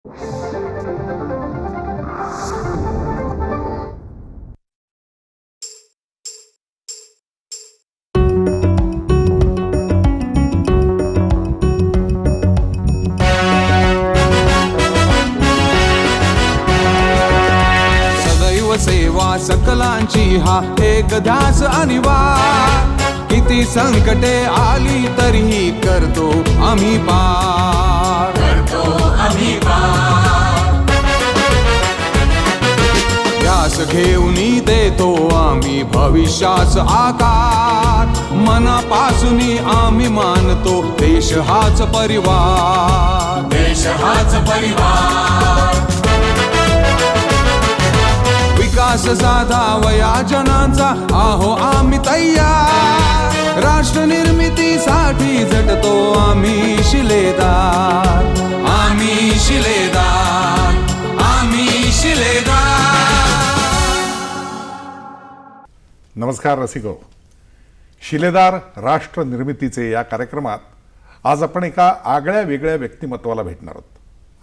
सदैव सेवा सकलांची हा एक ध्यास अनिवार्य. किती संकटे आली तरीही करतो आम्ही पार. ध्यास घेऊनी देतो आम्ही भविष्यास आकार. मनापासून आम्ही मानतो देश हाच परिवार. विकास साधावया जनांचा आहो आम्ही तयार. राष्ट्र निर्मितीसाठी झटतो आम्ही शिलेदार. आम्ही शिलेदार. नमस्कार रसिको. शिलेदार राष्ट्र निर्मितीचे या कार्यक्रमात आज आपण एका आगळ्या वेगळ्या व्यक्तिमत्वाला भेटणार आहोत.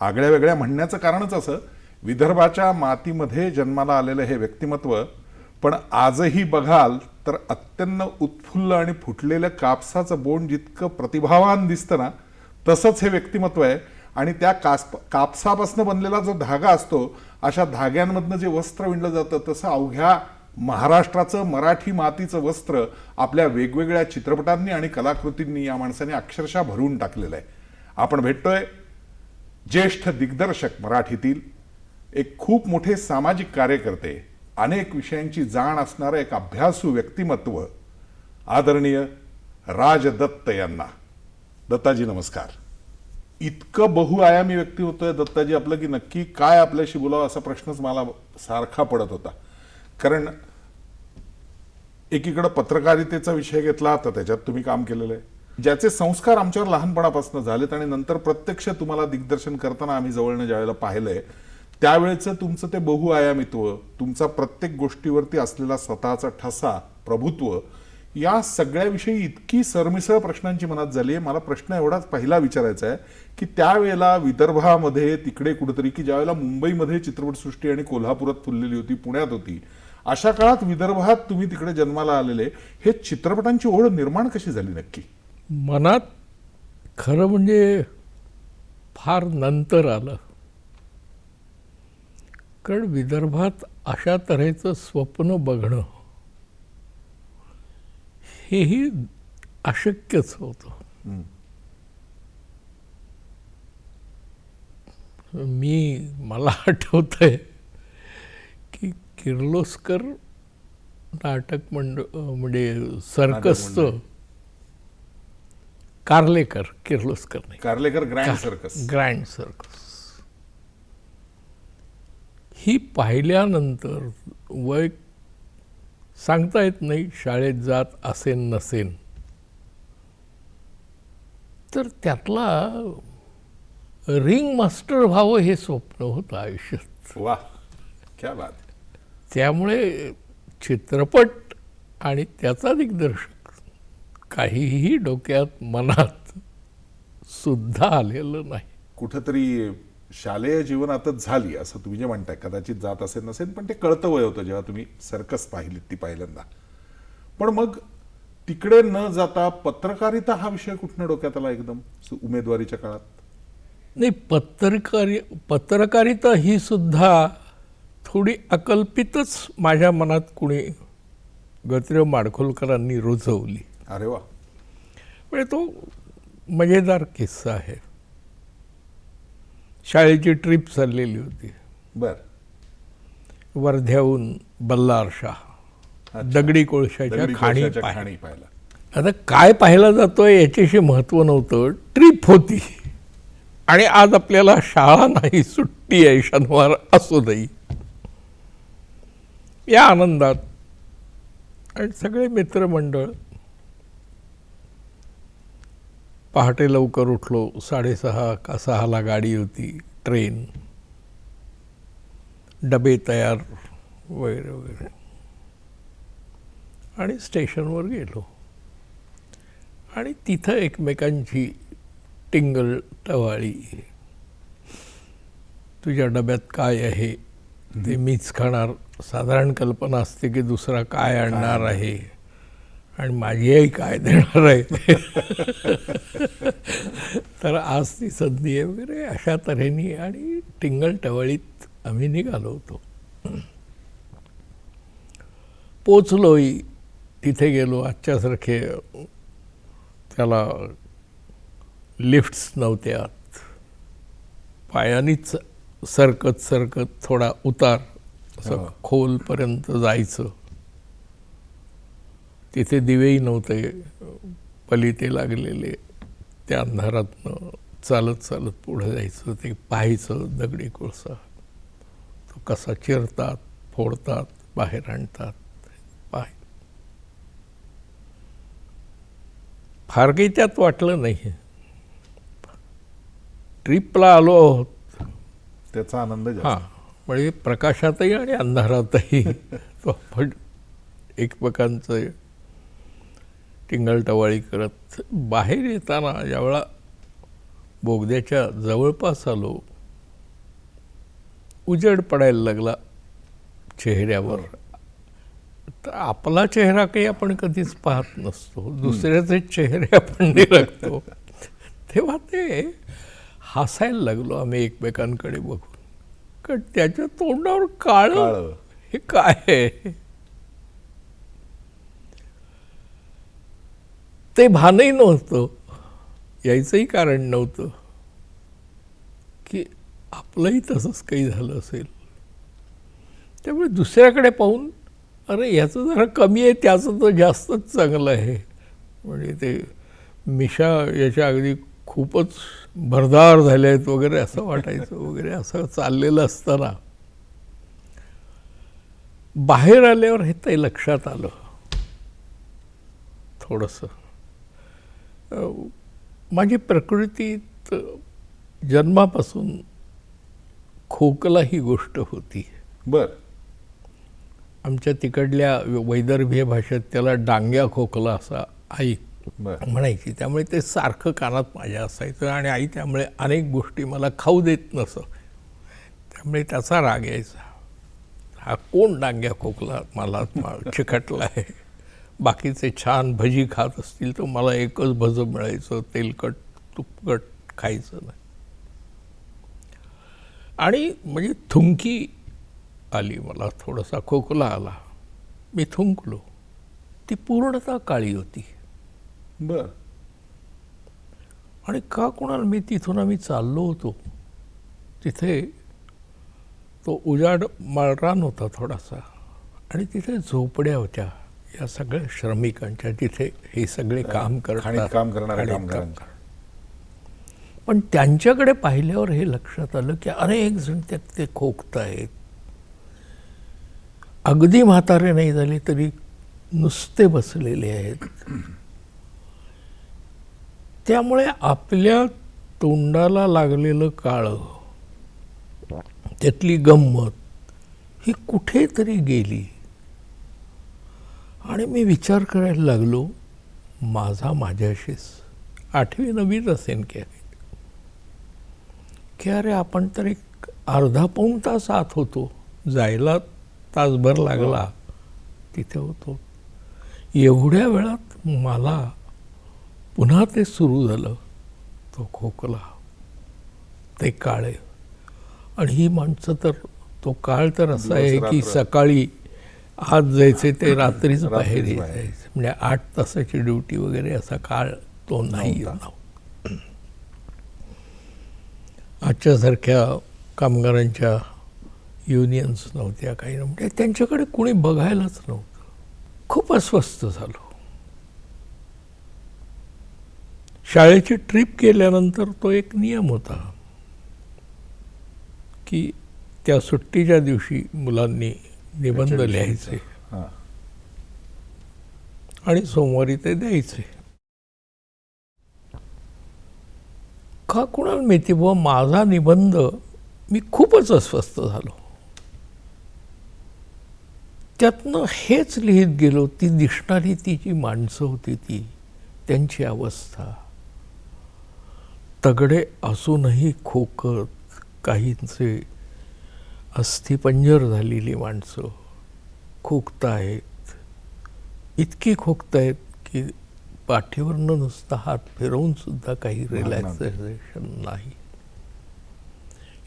आगळ्या वेगळ्या म्हणण्याचं कारणच असं, विदर्भाच्या मातीमध्ये जन्माला आलेलं हे व्यक्तिमत्व, पण आजही बघाल तर अत्यंत उत्फुल्ल आणि फुटलेलं कापसाचं बोंड जितकं प्रतिभावान दिसतं ना, तसंच हे व्यक्तिमत्व आहे. आणि त्या कापसापासून बनलेला जो धागा असतो, अशा धाग्यांमधनं जे वस्त्र विणलं जातं, तसं अवघ्या महाराष्ट्राचं मराठी मातीचं वस्त्र आपल्या वेगवेगळ्या चित्रपटांनी आणि कलाकृतींनी या माणसाने अक्षरशः भरून टाकलेलं आहे. आपण भेटतोय ज्येष्ठ दिग्दर्शक, मराठीतील एक खूप मोठे सामाजिक कार्यकर्ते, अनेक विषयांची जाण असणारं एक अभ्यासू व्यक्तिमत्व, आदरणीय राज दत्त यांना. दत्ताजी नमस्कार. इतकं बहुआयामी व्यक्तिमत्व आहे दत्ताजी आपलं की नक्की काय आपल्याशी बोलावं असा प्रश्नच मला सारखा पडत होता. कारण एकीकडे पत्रकारितेचा विषय घेतला तर त्याच्यात तुम्ही काम केलेलं आहे, ज्याचे संस्कार आमच्यावर लहानपणापासून झालेत आणि नंतर प्रत्यक्ष तुम्हाला दिग्दर्शन करताना आम्ही जवळनं ज्यावेळेला पाहिलंय, त्यावेळेचं तुमचं ते बहुआयामित्व, तुमचा प्रत्येक गोष्टीवरती असलेला स्वतःचा ठसा, प्रभुत्व, या सगळ्याविषयी इतकी सरमिसळ प्रश्नांची मनात झाली आहे. मला प्रश्न एवढाच पहिला विचारायचा आहे की त्यावेळेला विदर्भामध्ये तिकडे कुठेतरी, की ज्यावेळेला मुंबईमध्ये चित्रपटसृष्टी आणि कोल्हापुरात फुललेली होती, पुण्यात होती, अशा काळात विदर्भात तुम्ही तिकडे जन्माला आलेले, हे चित्रपटांची ओढ निर्माण कशी झाली नक्की? मनात खरं म्हणजे फार नंतर आलं. कारण विदर्भात अशा तऱ्हेचं स्वप्न बघणं हेही अशक्यच होतं. मला आठवतंय की किर्लोस्कर नाटक म्हणजे सर्कसचं, कार्लेकर, किर्लोस्कर नाही, कार्लेकर ग्रँड सर्कस ही पाहिल्यानंतर वय सांगता येत नाही, शाळेत जात असेन नसेन, तर त्यातला रिंग मास्टर व्हावं हे स्वप्न होतं आयुष्यात. वा, क्या बात. त्यामुळे चित्रपट आणि त्याचा दिग्दर्शक काहीही डोक्यात मनात सुद्धा आलेलं नाही. कुठंतरी शालेय जीवनातच झाली असं तुम्ही जे म्हणताय, कदाचित जात असेल नसेल, पण ते कळतं वय होतं जेव्हा तुम्ही सर्कस पाहिलीत ती पहिल्यांदा. पण मग तिकडे न जाता पत्रकारिता हा विषय कुठनं डोक्यात आला एकदम उमेदवारीच्या काळात? नाही, पत्रकारिता ही सुद्धा थोडी अकल्पितच माझ्या मनात कुणी गतिराव माडखोलकरांनी रुजवली. अरे वा. म्हणजे तो मजेदार किस्सा आहे. शाळेची ट्रिप चाललेली होती. बर. वर्ध्याहून बल्लारशाह, दगडी कोळशाच्या खाणी पाहिला. आता काय पाहायला जातोय याच्याशी महत्त्व नव्हतं, ट्रिप होती आणि आज आपल्याला शाळा नाही, सुट्टी आहे, शनिवार असू दे, या आनंदात आणि सगळे मित्रमंडळ. पहाटे लवकर उठलो, 6:30 का 6ला गाडी होती, ट्रेन, डबे तयार वगैरे वगैरे, आणि स्टेशनवर गेलो आणि तिथं एकमेकांची टिंगल टवाळी. तुझ्या डब्यात काय आहे ते मीच खाणार. साधारण कल्पना असते की दुसरा काय आणणार आहे आणि माझी आई काय देणार आहे. तर आज ती संधी आहे वगैरे अशा तऱ्हेने आणि टिंगल टवाळीत आम्ही निघालो होतो. पोचलोही, तिथे गेलो. आजच्यासारखे त्याला लिफ्ट्स नव्हत्या. पायानीच सरकत सरकत थोडा उतार असं खोलपर्यंत जायचं. तिथे दिवेही नव्हते पलिते लागलेले. त्या अंधारातनं चालत चालत पुढे जायचं. ते पाहायचं दगडी कोळसा तो कसा चिरतात, फोडतात, बाहेर आणतात. फार काही त्यात वाटलं नाही. ट्रिपला आलो आहोत त्याचा आनंद जास्त. हां, म्हणजे प्रकाशातही आणि अंधारातही तो आपण एकमेकांचं टिंगलटवाळी करत बाहेर येताना ज्यावेळा बोगद्याच्या जवळपास आलो, उजेड पडायला लागला चेहऱ्यावर. तर आपला चेहरा काही आपण कधीच पाहत नसतो, दुसऱ्याचे चेहरे आपण निरखतो. तेव्हा ते हसायला लागलो आम्ही एकमेकांकडे बघून, कारण त्याच्या तोंडावर काळं हे काय आहे ते भानही नव्हतं. यायचंही कारण नव्हतं की आपलंही तसंच काही झालं असेल. त्यामुळे दुसऱ्याकडे पाहून अरे याचं जरा कमी आहे, त्याचं तर जास्तच चांगलं आहे. म्हणजे ते मिशा याच्या अगदी खूपच भरदार झाले आहेत वगैरे असं वाटायचं वगैरे. असं चाललेलं असताना बाहेर आल्यावर हे ते लक्षात आलं थोडंसं. माझी प्रकृतीत जन्मापासून खोकला ही गोष्ट होती. बर. आमच्या तिकडल्या वैदर्भीय भाषेत त्याला डांग्या खोकला असा आई म्हणायची. त्यामुळे ते सारखं कानात माझ्या असायचं आणि आई त्यामुळे अनेक गोष्टी मला खाऊ देत नसत. त्यामुळे त्याचा राग यायचा, हा कोण डांग्या खोकला मला चिकटला आहे. बाकीचे छान भजी खात असतील तर मला एकच भजं मिळायचं, तेलकट तुपकट खायचं नाही. आणि म्हणजे थुंकी आली, मला थोडासा खोकला आला, मी थुंकलो. ती पूर्णतः काळी होती. बर. आणि का कोणाला मी तिथून आम्ही चाललो होतो, तिथे तो उजाड माळरान होता थोडासा आणि तिथे झोपड्या होत्या या सगळ्या श्रमिकांच्या, तिथे हे सगळे काम करतात, काम करणारे कामगारांच्या. पण त्यांच्याकडे पाहिल्यावर हे लक्षात आलं की अनेक जण त्यात ते खोकतायत. अगदी म्हातारे नाही झाले तरी नुसते बसलेले आहेत. त्यामुळे आपल्या तोंडाला लागलेलं काळं, त्यातली गंमत ही कुठेतरी गेली. आणि मी विचार करायला लागलो, माझा माझ्याशीच 8वी 9वीत असेन की अरे आपण तर एक अर्धा पाऊण तास आत होतो, जायला तासभर लागला, तिथे होतो. एवढ्या वेळात मला पुन्हा ते सुरू झालं, तो खोकला, ते काळे. आणि ही माणसं तर, तो काळ तर असा आहे की सकाळी आत जायचे ते रात्रीच बाहेर यायचे. म्हणजे 8 तासाची ड्युटी वगैरे असा काळ तो नाही. आजच्यासारख्या कामगारांच्या युनियन्स नव्हत्या, काही नव्हत्या. त्यांच्याकडे कुणी बघायलाच नव्हतं. खूप अस्वस्थ झालो. शाळेची ट्रिप केल्यानंतर तो एक नियम होता की त्या सुट्टीच्या दिवशी मुलांनी निबंध लिहायचे आणि सोमवारी ते द्यायचे. का कुणाला माहिती बुवा, माझा निबंध, मी खूपच अस्वस्थ झालो. त्यातनं हेच लिहित गेलो, ती दिसणारी ती जी माणसं होती ती, त्यांची अवस्था, तगडे असूनही खोकत, काहींचे अस्थिपंजर झालेली माणसं खोकतायत, इतकी खोकतायत की पाठीवरनं नुसता हात फिरवून सुद्धा काही रिलॅक्सेशन नाही.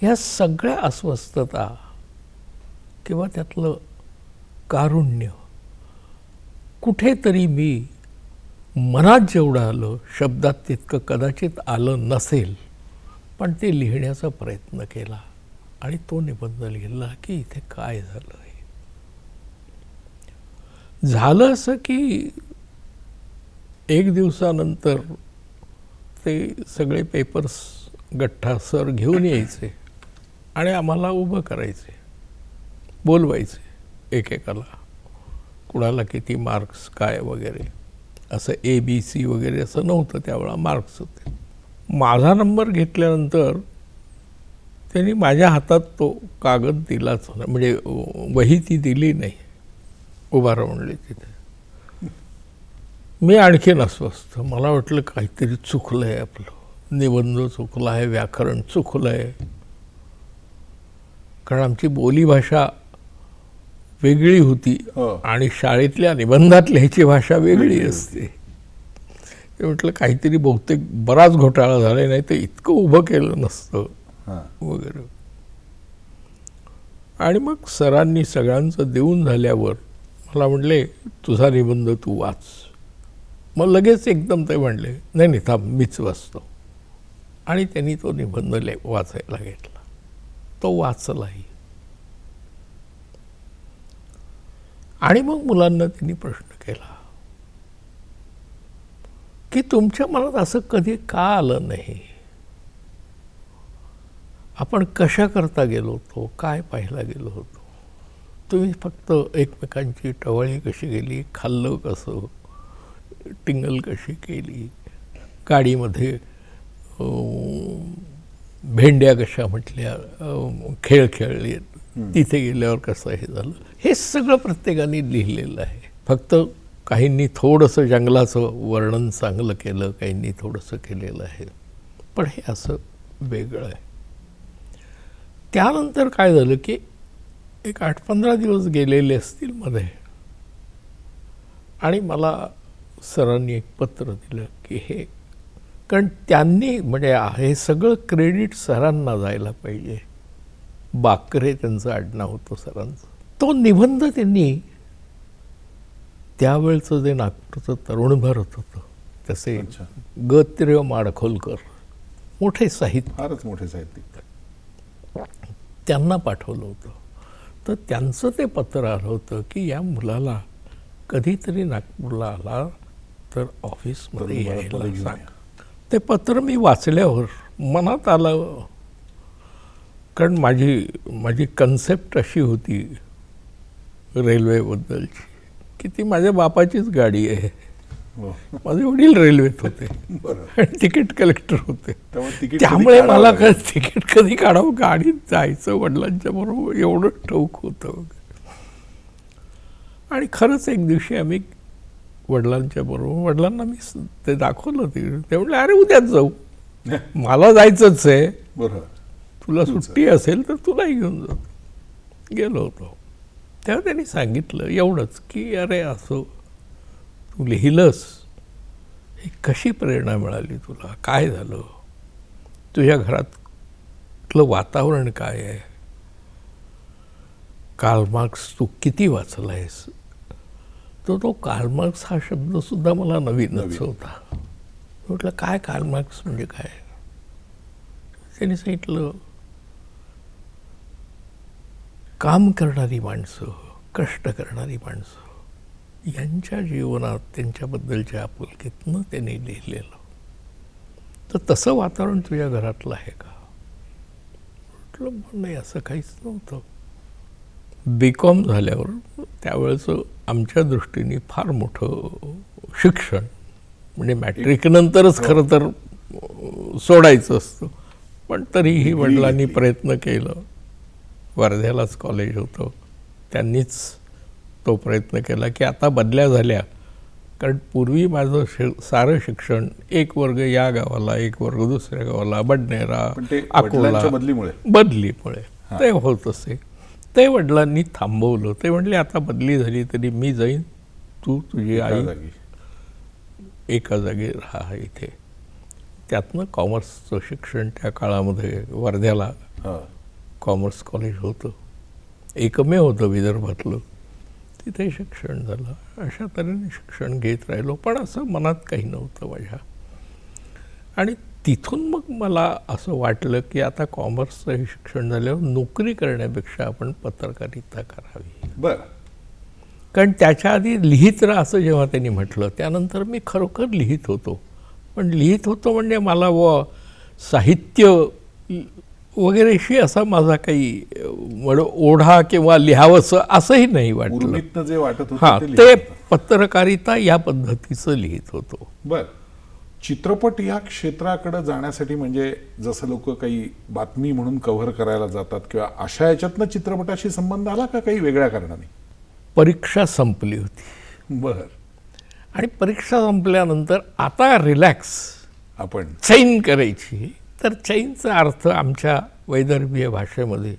ह्या सगळ्या अस्वस्थता किंवा त्यातलं कारुण्य कुठेतरी मी मनात जेवढं आलं, शब्दात तितकं कदाचित आलं नसेल, पण ते लिहिण्याचा प्रयत्न केला आणि तो निबंध लिहिला की इथे काय झालं आहे. झालं असं की एक दिवसानंतर ते सगळे पेपर्स गठ्ठा सर घेऊन यायचे आणि आम्हाला उभं करायचे, बोलवायचे एकेकाला, कुणाला किती मार्क्स काय वगैरे. असं ABC वगैरे असं नव्हतं त्यावेळा, मार्क्स होते. माझा नंबर घेतल्यानंतर त्यांनी माझ्या हातात तो कागद दिलाच नाही, म्हणजे वही ती दिली नाही, उभा राहून तिथे. मी आणखीन अस्वस्थ, मला वाटलं काहीतरी चुकलं आहे, आपलं निबंध चुकला आहे, व्याकरण चुकलं आहे. कारण आमची बोलीभाषा वेगळी होती आणि शाळेतल्या निबंधात लिहायची भाषा वेगळी असते. ते म्हटलं काहीतरी बहुतेक बराच घोटाळा झाला, नाही तर इतकं उभं केलं नसतं वगैरे. आणि मग सरांनी सगळ्यांचं देऊन झाल्यावर मला म्हणले तुझा निबंध तू वाच. मग लगेच एकदम ते म्हणले नाही नाही थांब मीच वाचतो. आणि त्यांनी तो निबंध वाचायला घेतला, तो वाचलाही. आणि मग मुलांना त्यांनी प्रश्न केला की तुमच्या मनात असं कधी का आलं नाही, आपण कशा करता गेलो होतो, काय पाहायला गेलो होतो, तुम्ही फक्त एकमेकांची टवाळी कशी गेली, खाल्लं कसं, टिंगल कशी केली, गाडीमध्ये भेंड्या कशा म्हटल्या, खेळ खेळले, तिथे गेल्यावर कसं हे झालं, हे सगळं प्रत्येकाने लिहिलेलं आहे. फक्त काहींनी थोडंसं जंगलाचं वर्णन चांगलं केलं, काहींनी थोडंसं केलेलं आहे, पण हे असं वेगळं आहे. त्यानंतर काय झालं की एक 8-15 दिवस गेलेले असतील मध्ये, आणि मला सरांनी एक पत्र दिलं की हे, कारण त्यांनी म्हणजे हे सगळं क्रेडिट सरांना जायला पाहिजे. बाकरे त्यांचं आडनाव होतं सरांचं. तो निबंध त्यांनी त्यावेळचं जे नागपूरचं तरुण भारत होतं तसे गत्र्य माडखोलकर, मोठे साहित्य, फारच मोठे साहित्यिक, त्यांना पाठवलं होतं. तर त्यांचं ते पत्र आलं होतं की या मुलाला कधीतरी नागपूरला आला तर ऑफिसमध्ये यायला सांग. ते पत्र मी वाचल्यावर मनात आलं, कारण माझी कन्सेप्ट अशी होती रेल्वेबद्दलची की ती माझ्या बापाचीच गाडी आहे. माझे वडील रेल्वेत होते आणि तिकीट कलेक्टर होते, त्यामुळे मला तिकीट कधी काढावं, गाडीत जायचं वडिलांच्या बरोबर, एवढं ठाऊक होतं. आणि खरंच एक दिवशी आम्ही वडिलांच्या बरोबर, वडिलांना मी ते दाखवलं, ते म्हटलं अरे उद्याच जाऊ, मला जायचंच आहे, तुला सुट्टी असेल तर तुलाही घेऊन जातो. गेलो होतो तेव्हा त्यांनी सांगितलं एवढंच की अरे असं तू लिहिलंस, ही कशी प्रेरणा मिळाली तुला, काय झालं, तुझ्या घरातलं वातावरण काय आहे, कार्ल मार्क्स तू किती वाचला आहेस. तो कार्ल मार्क्स हा शब्दसुद्धा मला नवीनच होता. म्हटलं काय कार्ल मार्क्स म्हणजे काय. त्यांनी सांगितलं काम करणारी माणसं, कष्ट करणारी माणसं, यांच्या जीवनात त्यांच्याबद्दलच्या आपुलकीतनं त्यांनी लिहिलेलं. तर तसं वातावरण तुझ्या घरातलं आहे का. म्हटलं नाही असं काहीच नव्हतं. BCom झाल्यावर त्यावेळेचं आमच्या दृष्टीने फार मोठं शिक्षण, म्हणजे मॅट्रिकनंतरच खरं तर सोडायचं असतं, पण तरीही वडिलांनी प्रयत्न केलं. वर्ध्यालाच कॉलेज होतं, त्यांनीच तो प्रयत्न केला की आता बदल्या झाल्या कारण पूर्वी माझं सारं शिक्षण एक वर्ग या गावाला, एक वर्ग दुसऱ्या गावाला, बडनेरा, पण ते अकोला, वडिलांच्या बदलीमुळे बदलीमुळे ते होत असे. ते वडिलांनी थांबवलं. ते म्हणले आता बदली झाली तरी मी जाईन, तू तुझी एका आई जागी. एका जागी राहा इथे. त्यातनं कॉमर्सचं शिक्षण त्या काळामध्ये वर्ध्याला हा. कॉमर्स कॉलेज होतं, एकमेव होतं विदर्भातलं. तिथे शिक्षण झालं. अशा तऱ्हेने शिक्षण घेत राहिलो, पण असं मनात काही नव्हतं माझ्या. आणि तिथून मग मला असं वाटलं की आता कॉमर्सचं हे शिक्षण झाल्यावर नोकरी करण्यापेक्षा आपण पत्रकारिता करावी. बर. कारण त्याच्या आधी लिहित राहा असं जेव्हा त्यांनी म्हटलं, त्यानंतर मी खरोखर लिहित होतो. पण लिहित होतो म्हणजे मला साहित्य वगैरेशी असा माझा काही ओढा किंवा लिहावंसं असंही नाही वाटलं. उर्मितनं जे वाटत हां, होतं ते लिहित होतं. पत्रकारिता या पद्धतीचं लिहित होतो. बर. चित्रपट या क्षेत्राकडे जाण्यासाठी म्हणजे जसं लोक काही बातमी म्हणून कव्हर करायला जातात किंवा अशा याच्यातनं चित्रपटाशी संबंध आला का काही वेगळ्या कारणाने? परीक्षा संपली होती बर. आणि परीक्षा संपल्यानंतर आता रिलॅक्स आपण चैन करायची. तर चैनचा अर्थ आमच्या वैदर्भीय भाषेमध्ये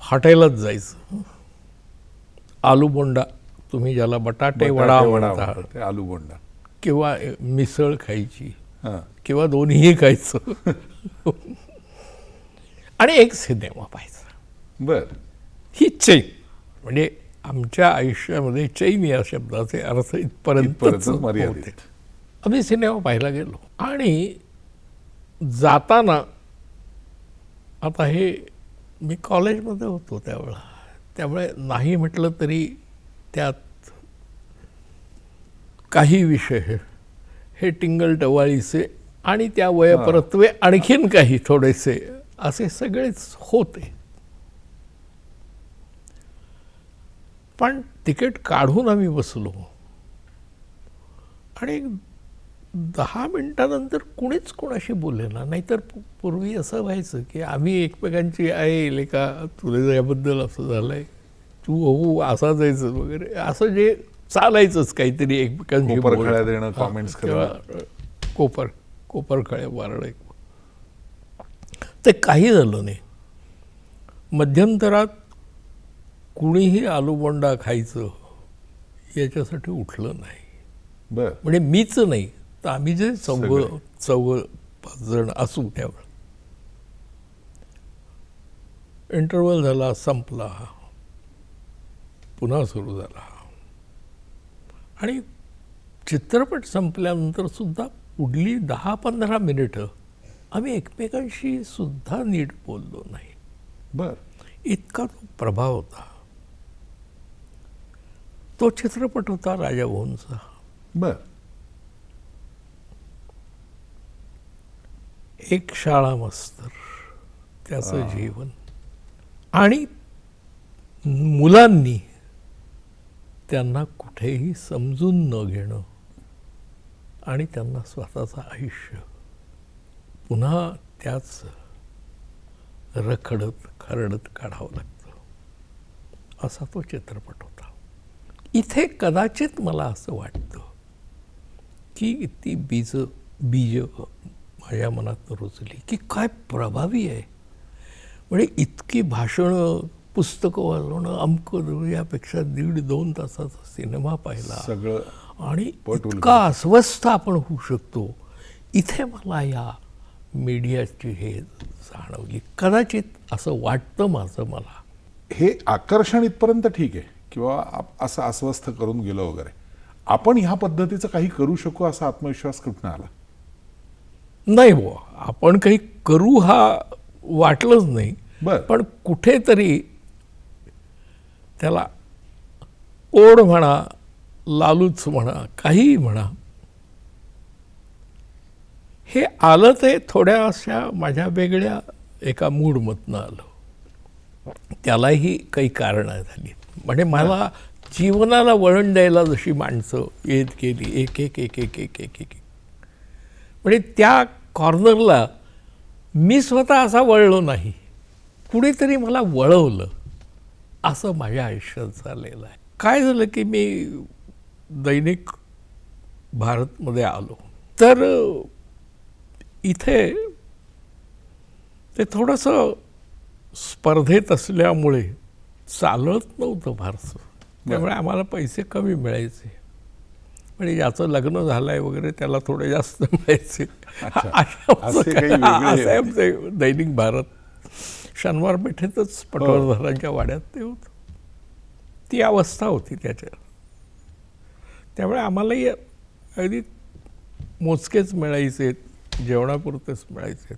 हॉटेलात जायचं. आलूबोंडा, तुम्ही ज्याला बटाटे वडा म्हणता, ते आलू बोंडा किंवा मिसळ खायची हा. किंवा दोन्हीही खायचं आणि एक सिनेमा पाहायचा. बर. ही चैन. म्हणजे आमच्या आयुष्यामध्ये चैन या शब्दाचे अर्थ इथपर्यंतच मर्यादित. होते. आम्ही सिनेमा पाहायला गेलो आणि जाताना, आता हे मी कॉलेजमध्ये होतो त्यावेळेला, त्यामुळे नाही म्हटलं तरी त्यात काही विषय हे टिंगल टवाळीचे आणि त्या वयपरत्वे आणखीन काही थोडेसे असे सगळेच होते. पण तिकीट काढून आम्ही बसलो आणि 10 मिनिटानंतर कुणीच कोणाशी बोलेना. नाहीतर पूर्वी असं व्हायचं की आम्ही एकमेकांची आई लेका तुला याबद्दल असं झालंय, तू हो असा जायचं वगैरे, असं जे चालायचंच काहीतरी एकमेकांशी कोपरखळ्या देणं, कॉमेंट्स किंवा कोपरखळ्या मारणे. ते काही झालं नाही. मध्यंतरात कुणीही आलूबोंडा खायचं याच्यासाठी उठलं नाही. बर. म्हणजे मीच नाही तर आम्ही जे चौघ-5 जण असू त्यावेळेला. इंटरव्हल झाला, संपला, पुन्हा सुरू झाला. आणि चित्रपट संपल्यानंतर सुद्धा पुढली 10-15 मिनिटं आम्ही एकमेकांशी सुद्धा नीट बोललो नाही. बर. इतका तो प्रभाव होता. तो चित्रपट होता राजाभाऊंचा. बर. एक शाळा मास्तर, त्याचं जीवन आणि मुलांनी त्यांना कुठेही समजून न घेणं आणि त्यांना स्वतःचं आयुष्य पुन्हा त्याच रखडत खरडत काढावं लागतं, असा तो चित्रपट होता. इथे कदाचित मला असं वाटतं की ती बीज माझ्या मनात रुजली की काय प्रभावी आहे. म्हणजे इतकी भाषणं, पुस्तकं वाचवणं, अमकं, यापेक्षा 1.5-2 तासाचा सिनेमा पाहिला सगळं आणि इतका अस्वस्थ आपण होऊ शकतो. इथे मला या मीडियाची हे जाणवली. कदाचित असं वाटतं माझं मला. हे आकर्षण इथपर्यंत ठीक आहे किंवा असं अस्वस्थ करून गेलं वगैरे, आपण ह्या पद्धतीचं काही करू शकू असा आत्मविश्वास कुठून आला? नाही बुवा, आपण काही करू हा वाटलंच नाही. बर. पण कुठेतरी त्याला ओढ म्हणा, लालूच म्हणा, काहीही म्हणा, हे आलं ते थोड्या अशा माझ्या वेगळ्या एका मूडमधनं आलं. त्यालाही काही कारणं झाली. म्हणजे मला जीवनाला वळण द्यायला जशी माणसं येत गेली एक एक एक एक एक एक एक, म्हणजे त्या कॉर्नरला मी स्वतः असा वळलो नाही, कुणीतरी मला वळवलं, असं माझ्या आयुष्यात झालेलं आहे. काय झालं की मी दैनिक भारतमध्ये आलो तर इथे ते थोडंसं स्पर्धेत असल्यामुळे चालत नव्हतं फारसं, त्यामुळे आम्हाला पैसे कमी मिळायचे. म्हणजे ज्याचं लग्न झालंय वगैरे त्याला थोडे जास्त मिळायचे. असे आमचे दैनिक भारत शनिवार पेठेतच पटवर्धनांच्या वाड्यात ते होतं. ती अवस्था होती त्याच्यात. त्यामुळे आम्हालाही अगदी मोजकेच मिळायचे, जेवणापुरतेच मिळायचे.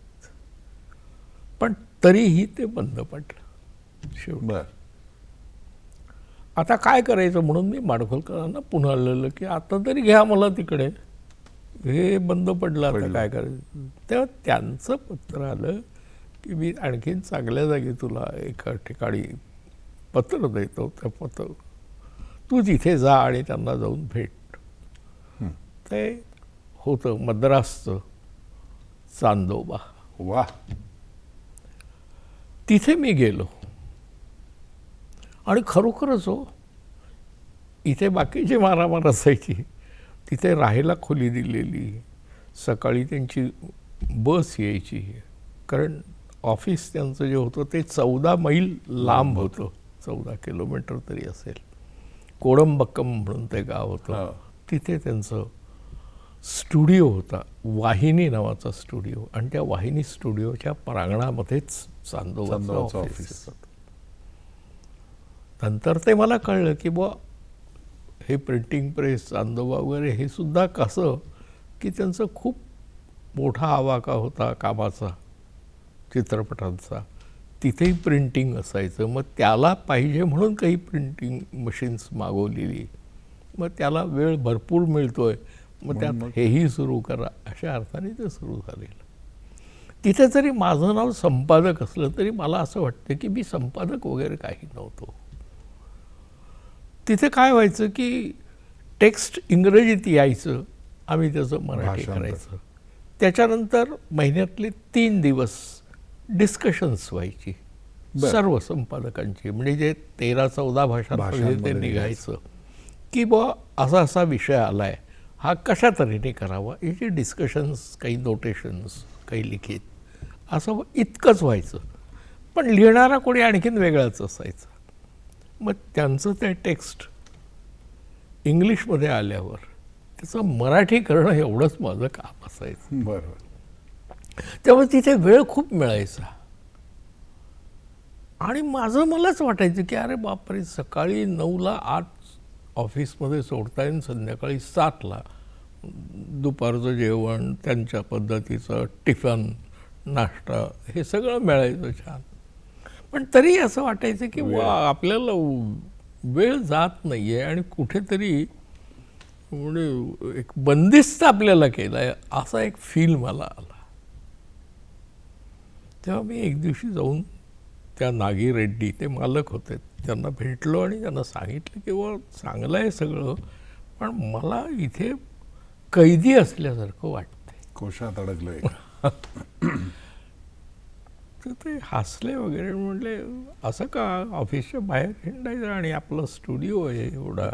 पण तरीही ते बंद पडलं शेवटी. आता काय करायचं म्हणून मी माडखोलकरांना पुन्हा आलेलं की आता तरी घ्या मला तिकडे, हे बंद पडलं, आता काय करायचं. तेव्हा त्यांचं पत्र आलं की मी आणखीन चांगल्या जागी तुला एका ठिकाणी पत्र देतो, त्या पत्र तू तिथे जा आणि त्यांना जाऊन भेट. ते होतं मद्रासचं चांदोबा. वा. तिथे मी गेलो आणि खरोखरच हो, इथे बाकीची मारामार असायची, तिथे राहायला खोली दिलेली, सकाळी त्यांची बस यायची, कारण ऑफिस त्यांचं जे होतं ते 14 मैल लांब होतं, 14 किलोमीटर तरी असेल. कोडंबक्कम म्हणून ते गाव होतं, तिथे त्यांचं स्टुडिओ होता, वाहिनी नावाचा स्टुडिओ, आणि त्या वाहिनी स्टुडिओच्या प्रांगणामध्येच चांदोबाचं ऑफिस होतं. नंतर ते मला कळलं की बुवा हे प्रिंटिंग प्रेस चांदोबा वगैरे हे सुद्धा कसं की त्यांचं खूप मोठा आवाका होता कामाचा, चित्रपटांचा, तिथेही प्रिंटिंग असायचं. मग त्याला पाहिजे म्हणून काही प्रिंटिंग मशीन्स मागवलेली, मग त्याला वेळ भरपूर मिळतोय, मग त्यात हेही सुरू करा, अशा अर्थाने ते सुरू झालेलं. तिथे जरी माझं नाव संपादक असलं तरी मला असं वाटतं की मी संपादक वगैरे काही नव्हतो. तिथे काय व्हायचं की टेक्स्ट इंग्रजीत यायचं, आम्ही त्याचं मराठी करायचं. त्याच्यानंतर महिन्यातले 3 दिवस डिस्कशन्स व्हायची सर्व संपादकांची, म्हणजे जे 13-14 भाषांमध्ये ते निघायचं की बुवा असा असा विषय आलाय, हा कशा तऱ्हेने करावा, याची डिस्कशन्स, काही नोटेशन्स, काही लिखित, असं इतकंच व्हायचं. पण लिहिणारा कोणी आणखीन वेगळाच असायचा. मग त्यांचं ते टेक्स्ट इंग्लिशमध्ये आल्यावर त्याचं मराठी करणं एवढंच माझं काम असायचं. बरोबर. त्यामुळे तिथे वेळ खूप मिळायचा. आणि मलाच वाटायचं की अरे बापरे, सकाळी 9ला 8 ऑफिसमध्ये सोडता येईल, संध्याकाळी 7ला दुपारचं जेवण, त्यांच्या पद्धतीचं टिफन, नाश्ता, हे सगळं मिळायचं छान. पण तरी असं वाटायचं की आपल्याला वेळ जात नाही आहे आणि कुठेतरी म्हणजे एक बंदिस्त आपल्याला केलं आहे, असा एक फील मला आला. तेव्हा मी एक दिवशी जाऊन त्या नागी रेड्डी, ते मालक होते, त्यांना भेटलो आणि त्यांना सांगितलं की व चांगलं आहे सगळं, पण मला इथे कैदी असल्यासारखं वाटतंय, कोशात अडकलोय. तर ते हसले वगैरे, म्हणले असं का, ऑफिसच्या बाहेर हिंडायचं आणि आपलं स्टुडिओ आहे एवढा,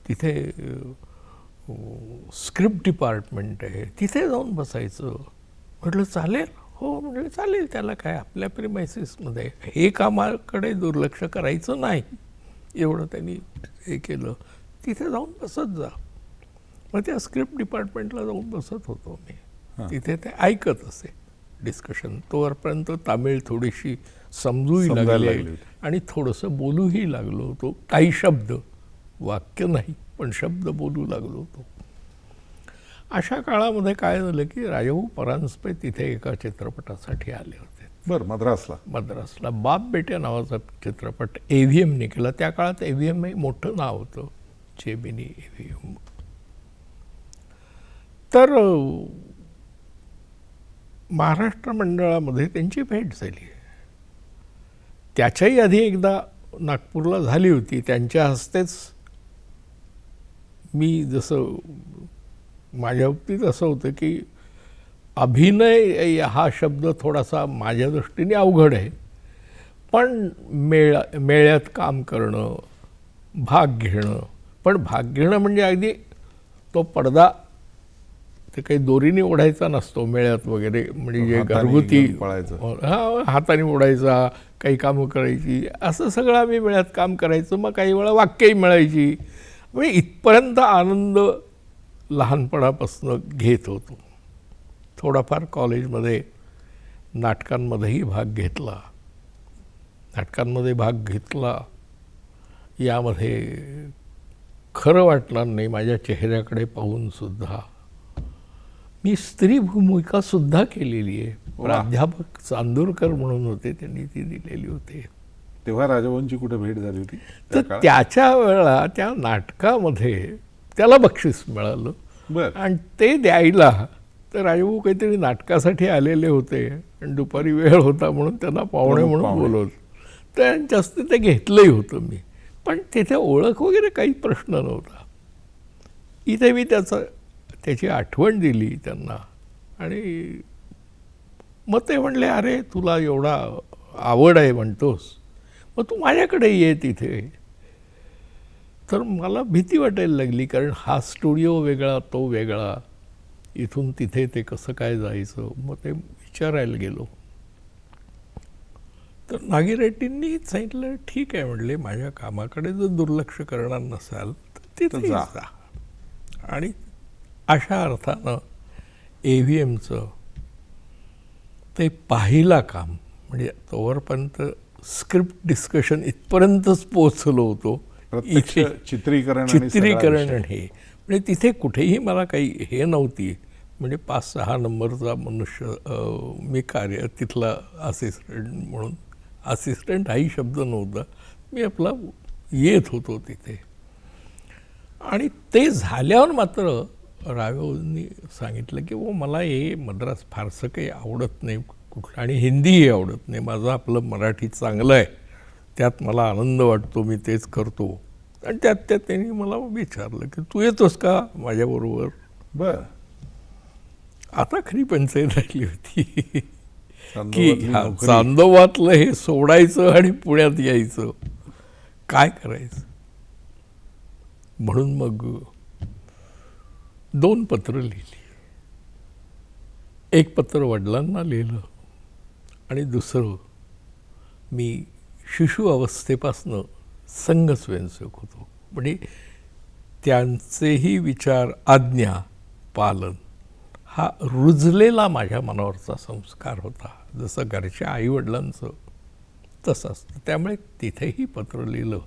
तिथे स्क्रिप्ट डिपार्टमेंट आहे, तिथे जाऊन बसायचं. म्हटलं चालेल. हो म्हटलं चालेल, त्याला काय, आपल्या प्रिमायसिसमध्ये हे कामाकडे दुर्लक्ष करायचं नाही, एवढं त्यांनी हे केलं. तिथे जाऊन बसत जा. मग त्या स्क्रिप्ट डिपार्टमेंटला जाऊन बसत होतो मी. तिथे ते ऐकत असे डिस्कशन. तोपर्यंत तामिळ थोडीशी समजूही लागली आणि थोडंसं बोलूही लागलो होतो. काही शब्द, वाक्य नाही, पण शब्द बोलू लागलो होतो. अशा काळामध्ये काय झालं की राजाभाऊ परांजपे तिथे एका चित्रपटासाठी आले होते. बरं. मद्रासला बाप बेट्या नावाचा चित्रपट AVMने केला. त्या काळात AVM हे मोठं नाव होतं, जेमिनी AVM. तर महाराष्ट्र मंडळामध्ये त्यांची भेट झाली. त्याच्याही आधी एकदा नागपूरला झाली होती. त्यांच्या हस्तेच मी, जसं माझ्या बाबतीत असं होतं की अभिनय हा शब्द थोडासा माझ्या दृष्टीने अवघड आहे, पण मेळ्यात काम करणं, भाग घेणं. पण भाग घेणं म्हणजे अगदी तो पडदा ते काही दोरीने ओढायचा नसतो मेळ्यात वगैरे, म्हणजे जे हाताने घरगुती घेऊन पळायचं. हाताने ओढायचा, काही कामं करायची, असं सगळं आम्ही मेळ्यात काम करायचं. मग काही वेळा वाक्यही मिळायची. म्हणजे इथपर्यंत आनंद लहानपणापासून घेत होतो. थोडाफार कॉलेजमध्ये नाटकांमध्येही भाग घेतला. नाटकांमध्ये भाग घेतला यामध्ये खरं वाटणार नाही माझ्या चेहऱ्याकडे पाहून सुद्धा, मी स्त्री भूमिका सुद्धा केलेली आहे. प्राध्यापक चांदूरकर म्हणून होते, त्यांनी ती दिलेली होती. तेव्हा राजभाऊंची कुठे भेट झाली होती? तर त्याच्या वेळेला त्या नाटकामध्ये त्याला बक्षीस मिळालं. बरं. आणि ते द्यायला तर राजभाऊ काहीतरी नाटकासाठी आलेले होते आणि दुपारी वेळ होता म्हणून त्यांना पाहुणे म्हणून बोलवलं. त्यांच्याच ते घेतलंही होतं मी. पण तिथे ओळख वगैरे काही प्रश्न नव्हता. इथे मी त्याची आठवण दिली त्यांना आणि मग ते म्हणले, अरे तुला एवढा आवड आहे म्हणतोस, मग तू माझ्याकडे ये तिथे. तर मला भीती वाटायला लागली, कारण हा स्टुडिओ वेगळा, तो वेगळा, इथून तिथे ते कसं काय जायचं. मग ते विचारायला गेलो. तर नागीरेड्डींनी सांगितलं, ठीक आहे म्हणले, माझ्या कामाकडे जर दुर्लक्ष करणार नसाल तर तिथे जा. आणि अशा अर्थानं AVMचं ते पाहिला काम, म्हणजे तोवरपर्यंत स्क्रिप्ट डिस्कशन इथपर्यंतच पोहोचलो होतो. इथे चित्रीकरण हे म्हणजे तिथे कुठेही मला काही हे नव्हती. म्हणजे 5-6 नंबरचा मनुष्य मी कार्य तिथला असिस्टंट म्हणून, असिस्टंट हाही शब्द नव्हता, मी आपला येत होतो तिथे. आणि ते झाल्यावर मात्र राघवनी सांगितलं की मला हे मद्रास फारसं काही आवडत नाही कुठलं, आणि हिंदीही आवडत नाही. माझं आपलं मराठी चांगलं आहे, त्यात मला आनंद वाटतो, मी तेच करतो. आणि त्यात त्यांनी मला विचारलं की तू येतोस का माझ्याबरोबर. बरं. आता खरी पंचायत राहिली होती की चांदोबातलं हे सोडायचं आणि पुण्यात यायचं, काय करायचं. म्हणून मग 2 पत्र लिहिली. एक पत्र वडिलांना लिहिलं आणि दुसरं मी शिशु अवस्थेपासनं संघ स्वयंसेवक होतो, म्हणजे त्यांचेही विचार, आज्ञा पालन हा रुजलेला माझ्या मनावरचा संस्कार होता, जसं घरच्या आईवडिलांचं तसं असतं. त्यामुळे तिथेही पत्र लिहिलं.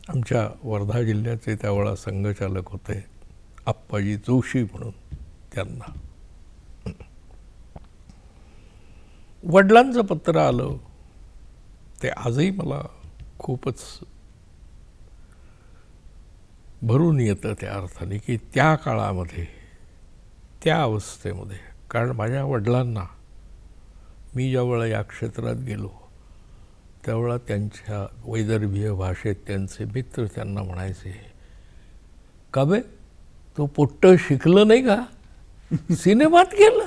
आमच्या वर्धा जिल्ह्याचे त्यावेळा संघचालक होते आप्पाजी जोशी म्हणून, त्यांना. वडिलांचं पत्र आलं, ते आजही मला खूपच भरून येतं त्या अर्थाने की त्या काळामध्ये, त्या अवस्थेमध्ये, कारण माझ्या वडिलांना मी ज्यावेळा या क्षेत्रात गेलो त्यावेळा त्यांच्या वैदर्भीय भाषेत त्यांचे मित्र त्यांना म्हणायचे, का बे तो पोट्ट शिकलं नाही का, सिनेमात गेला.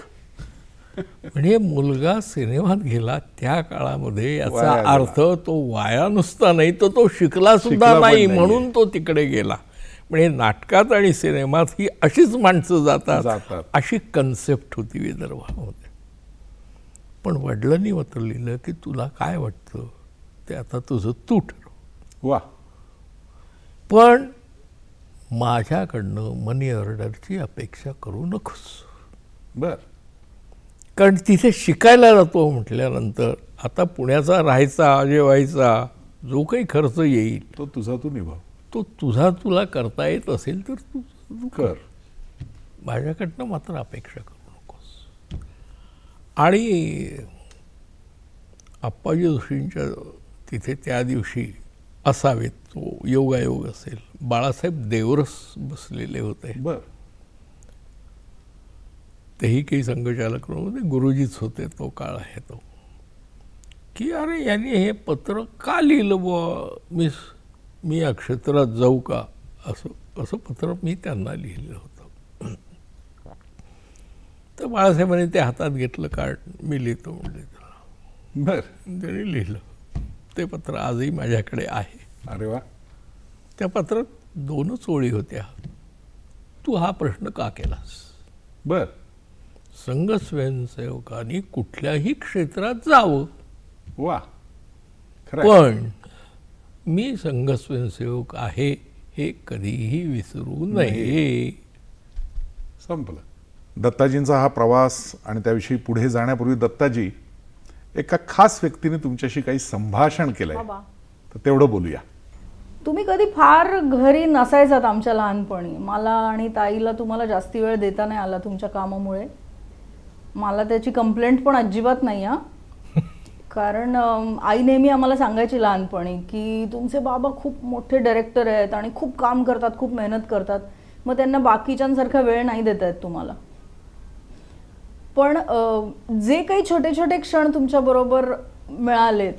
म्हणजे मुलगा सिनेमात गेला त्या काळामध्ये, याचा अर्थ तो वाया नुसता नाही तर तो शिकला सुद्धा नाही, म्हणून तो तिकडे गेला. म्हणजे नाटकात आणि सिनेमात ही अशीच माणसं जातात, अशी कन्सेप्ट होती विदर्भामध्ये. पण वडिलांनी मात्र लिहिलं की तुला काय वाटतं ते आता तुझं तू ठरव. वा. पण माझ्याकडनं मनी ऑर्डरची अपेक्षा करू नकोस. बर. कारण तिथे शिकायला जातो म्हटल्यानंतर आता पुण्याचा राहायचा, जेवायचा जो काही खर्च येईल तो तुझा तू निभाव, तो तुला करता येत असेल तर तू कर, माझ्याकडनं मात्र अपेक्षा करू नकोस. आणि आप्पाजी जोशींच्या तिथे त्या दिवशी असावेत, तो योगायोग असेल, बाळासाहेब देवरस बसलेले होते. बर. तेही काही संघचालक नव्हते, गुरुजीच होते, तो काळ आहे तो. की अरे यांनी हे पत्र का लिहिलं बुवा, मी या क्षेत्रात जाऊ का, असं पत्र मी त्यांना लिहिलं होतं. तर बाळासाहेबांनी ते हातात घेतलं, कार्ड मी लिहितो म्हणजे बर. त्यांनी लिहिलं. ते पत्र आजही माझ्याकडे आहे. अरे वा. त्या पत्रात 2च ओळी होत्या. तू हा प्रश्न का केलास? बर. संघ स्वयंसेवकांनी कुठल्याही क्षेत्रात जावं, वा, खरं आहे. पण मी संघ स्वयंसेवक आहे हे कधीही विसरू नये. संपलं. दत्ताजींचा हा प्रवास आणि त्याविषयी पुढे जाण्यापूर्वी दत्ताजी, एका खास व्यक्तीने तुमच्याशी काही संभाषण केलंय, बाबा, तर तेवढं बोलूया. तुम्ही कधी फार घरी नसायचात आमच्या लहानपणी. मला आणि ताईला तुम्हाला जास्ती वेळ देता नाही आला तुमच्या कामामुळे. मला त्याची कंप्लेंट पण अजिबात नाही हा. कारण आई नेहमी आम्हाला सांगायची लहानपणी की तुमचे बाबा खूप मोठे डायरेक्टर आहेत आणि खूप काम करतात, खूप मेहनत करतात, मग त्यांना बाकीच्यांसारखा वेळ नाही देता येत तुम्हाला. पण जे काही छोटे छोटे क्षण तुमच्याबरोबर मिळालेत,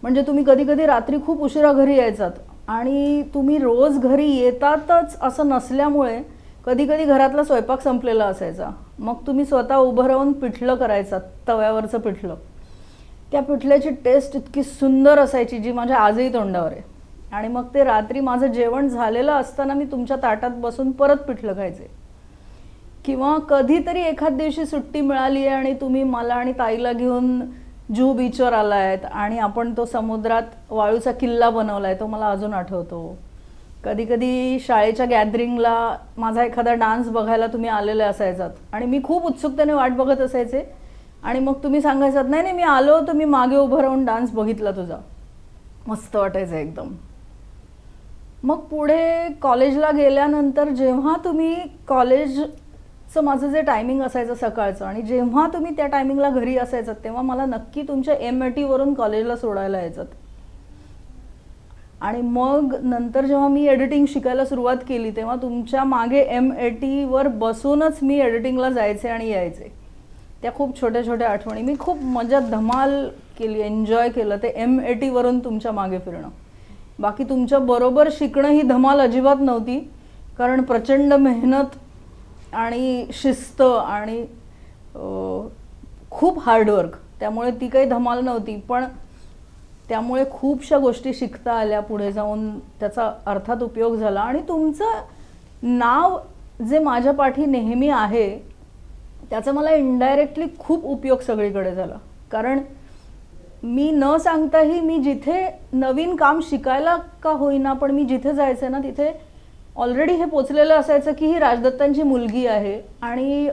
म्हणजे तुम्ही कधी कधी रात्री खूप उशिरा घरी यायचात आणि तुम्ही रोज घरी येतातच असं नसल्यामुळे कधी कधी घरातला स्वयंपाक संपलेला असायचा. मग तुम्ही स्वतः उभं राहून पिठलं करायचात, तव्यावरचं पिठलं. त्या पिठल्याची टेस्ट इतकी सुंदर असायची जी माझ्या आजही तोंडावर आहे. आणि मग ते रात्री माझं जेवण झालेलं असताना मी तुमच्या ताटात बसून परत पिठलं खायचे. किंवा कधीतरी एखाद दिवशी सुट्टी मिळाली आहे आणि तुम्ही मला आणि ताईला घेऊन जुहू बीचवर आलायत आणि आपण तो समुद्रात वाळूचा किल्ला बनवलाय, तो मला अजून आठवतो. कधी कधी शाळेच्या गॅदरिंगला माझा एखादा डान्स बघायला तुम्ही आलेले असायचात आणि मी खूप उत्सुकतेने वाट बघत असायचे आणि मग तुम्ही सांगायचात, नाही नाही मी आलो, तर मी मागे उभं राहून डान्स बघितला तुझा, मस्त वाटायचं एकदम. मग पुढे कॉलेजला गेल्यानंतर जेव्हा तुम्ही कॉलेजचं माझं जे टायमिंग असायचं सकाळचं आणि जेव्हा तुम्ही त्या टायमिंगला घरी असायचं तेव्हा मला नक्की तुमच्या MAT-वरून कॉलेजला सोडायला यायचं. आणि मग नंतर जेव्हा मी एडिटिंग शिकायला सुरुवात केली तेव्हा तुमच्या मागे MAT-वर बसूनच मी एडिटिंगला जायचे आणि यायचे. त्या खूप छोट्या छोट्या आठवणी. मी खूप मजा धमाल केली, एन्जॉय केलं ते MAT-वरून तुमच्या मागे फिरणं. बाकी तुमच्या बरोबर शिकणं ही धमाल अजिबात नव्हती, कारण प्रचंड मेहनत आणि शिस्त आणि खूप हार्डवर्क, त्यामुळे ती काही धमाल नव्हती. पण त्यामुळे खूपशा गोष्टी शिकता आल्या, पुढे जाऊन त्याचा अर्थात उपयोग झाला. आणि तुमचं नाव जे माझ्या पाठी नेहमी आहे त्याचा मला इनडायरेक्टली खूप उपयोग सगळीकडे झाला. कारण मी न सांगताही मी जिथे नवीन काम शिकायला का होईना, पण मी जिथे जायचे ना तिथे ऑलरेडी हे पोचलेलं असायचं की ही राजदत्तांची मुलगी आहे. आणि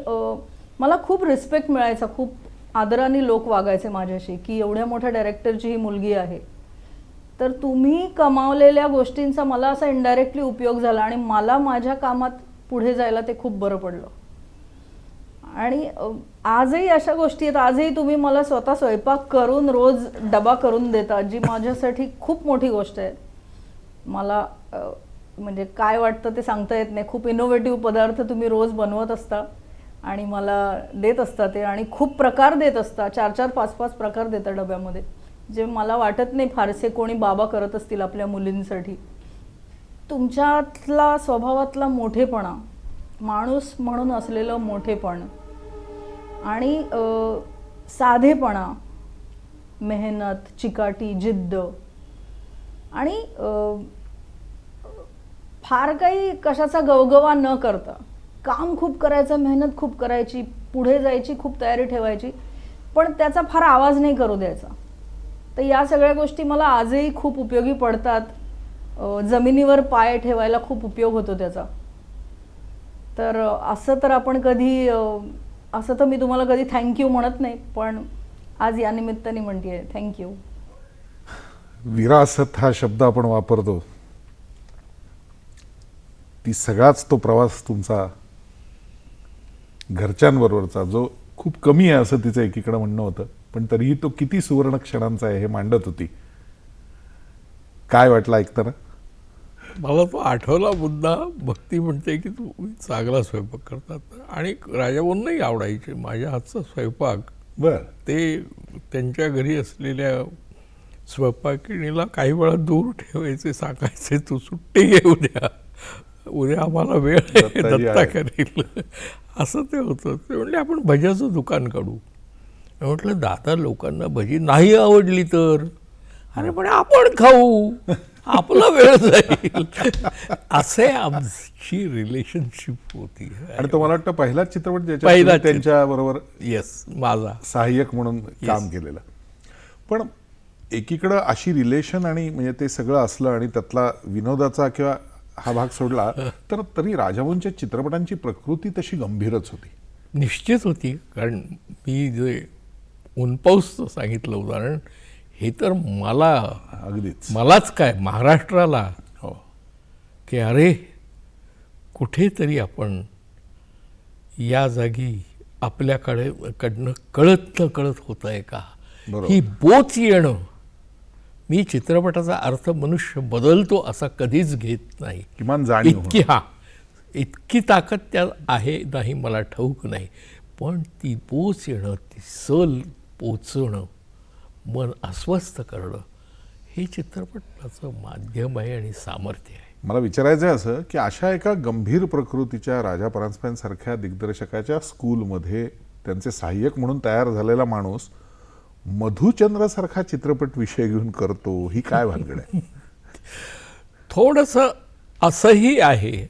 मला खूप रिस्पेक्ट मिळायचा, खूप आदराने लोक वागायचे माझ्याशी की एवढ्या मोठ्या डायरेक्टरची ही मुलगी आहे. तर तुम्ही कमावलेल्या गोष्टींचा मला असा इनडायरेक्टली उपयोग झाला आणि मला माझ्या कामात पुढे जायला ते खूप बरं पडलं. आणि आजही अशा गोष्टी आहेत, आजही तुम्ही मला स्वतः स्वयंपाक करून रोज डबा करून देता, जी माझ्यासाठी खूप मोठी गोष्ट आहे. मला म्हणजे काय वाटतं ते सांगता येत नाही. खूप इनोव्हेटिव्ह पदार्थ तुम्ही रोज बनवत असता आणि मला देत असता ते, आणि खूप प्रकार देत असता, 4-4, 5-5 प्रकार देता डब्यामध्ये, जे मला वाटत नाही फारसे कोणी बाबा करत असतील आपल्या मुलींसाठी. तुमच्यातला स्वभावातला मोठेपणा, माणूस म्हणून असलेलं मोठेपण आणि साधेपणा, मेहनत, चिकाटी, जिद्द आणि फार काही कशाचा गवगवा न करता काम खूप करायचं, मेहनत खूप करायची, पुढे जायची खूप तयारी ठेवायची, पण त्याचा फार आवाज नाही करू द्यायचा. तर या सगळ्या गोष्टी मला आजही खूप उपयोगी पडतात. जमिनीवर पाय ठेवायला खूप उपयोग होतो त्याचा. तर असं तर आपण कधी असं तर मी तुम्हाला कधी थँक्यू म्हणत नाही, पण आज या निमित्ताने म्हणते थँक्यू. विरासत हा शब्द आपण वापरतो, ती सगळाच तो प्रवास तुमचा घरच्यांबरोबरचा, जो खूप कमी आहे असं तिचं एकीकडे म्हणणं होतं, पण तरीही तो किती सुवर्ण क्षणांचा आहे हे मांडत होती. काय वाटलं ऐकताना? मला तो आठवला मुद्दा. भक्ती म्हणते की तू चांगला स्वयंपाक करतात आणि राजाभाऊंनाही आवडायचे माझ्या हातचा स्वयंपाक. बर. ते त्यांच्या घरी असलेल्या स्वयंपाकिणीला काही वेळा दूर ठेवायचे, सांगायचे तू सुट्टी घे उद्या, उद्या आम्हाला वेळ आहे, दत्ता करेल, असं ते होतं. ते म्हणले आपण भज्याचं दुकान काढू. म्हटलं दादा लोकांना भजी नाही आवडली तर, अरे पण आपण खाऊ. आपला वेळ जाईल असे आमची रिलेशनशिप होती. आणि तो मला वाटतं पहिलाच चित्रपट ज्याच्यात पहिला तुम्ही त्यांच्या बरोबर येस माझा सहाय्यक म्हणून काम केलेलं. पण एकीकडं अशी रिलेशन आणि म्हणजे ते सगळं असलं आणि त्यातला विनोदाचा किंवा हा भाग सोडला तर तरी राजाभाऊंच्या चित्रपटांची प्रकृती तशी गंभीरच होती. निश्चित होती. कारण मी जे ऊनपाऊसचं सांगितलं उदाहरण, हे तर अगदीच मलाच काय महाराष्ट्राला हो की अरे कुठेतरी आपण या जागी आपल्याकडनं कळत न कळत होत आहे का, बरोबर. ही बोच येणं. मी चित्रपटाचा अर्थ मनुष्य बदलतो असा कधीच घेत नाही. किमान जाणीव इतकी इतकी ताकद त्यात आहे नाही मला ठाऊक नाही, पण ती पोच येणं, ती सल पोचणं, मन अस्वस्थ करणं, हे चित्रपटाचं माध्यम आहे आणि सामर्थ्य आहे. मला विचारायचं आहे असं की अशा एका गंभीर प्रकृतीच्या राजा परांजपेंसारख्या दिग्दर्शकाच्या स्कूलमध्ये त्यांचे सहाय्यक म्हणून तयार झालेला माणूस मधुचंद्रसारखा चित्रपट विषय घेऊन करतो, ही काय भानगड आहे? थोडंसं असंही आहे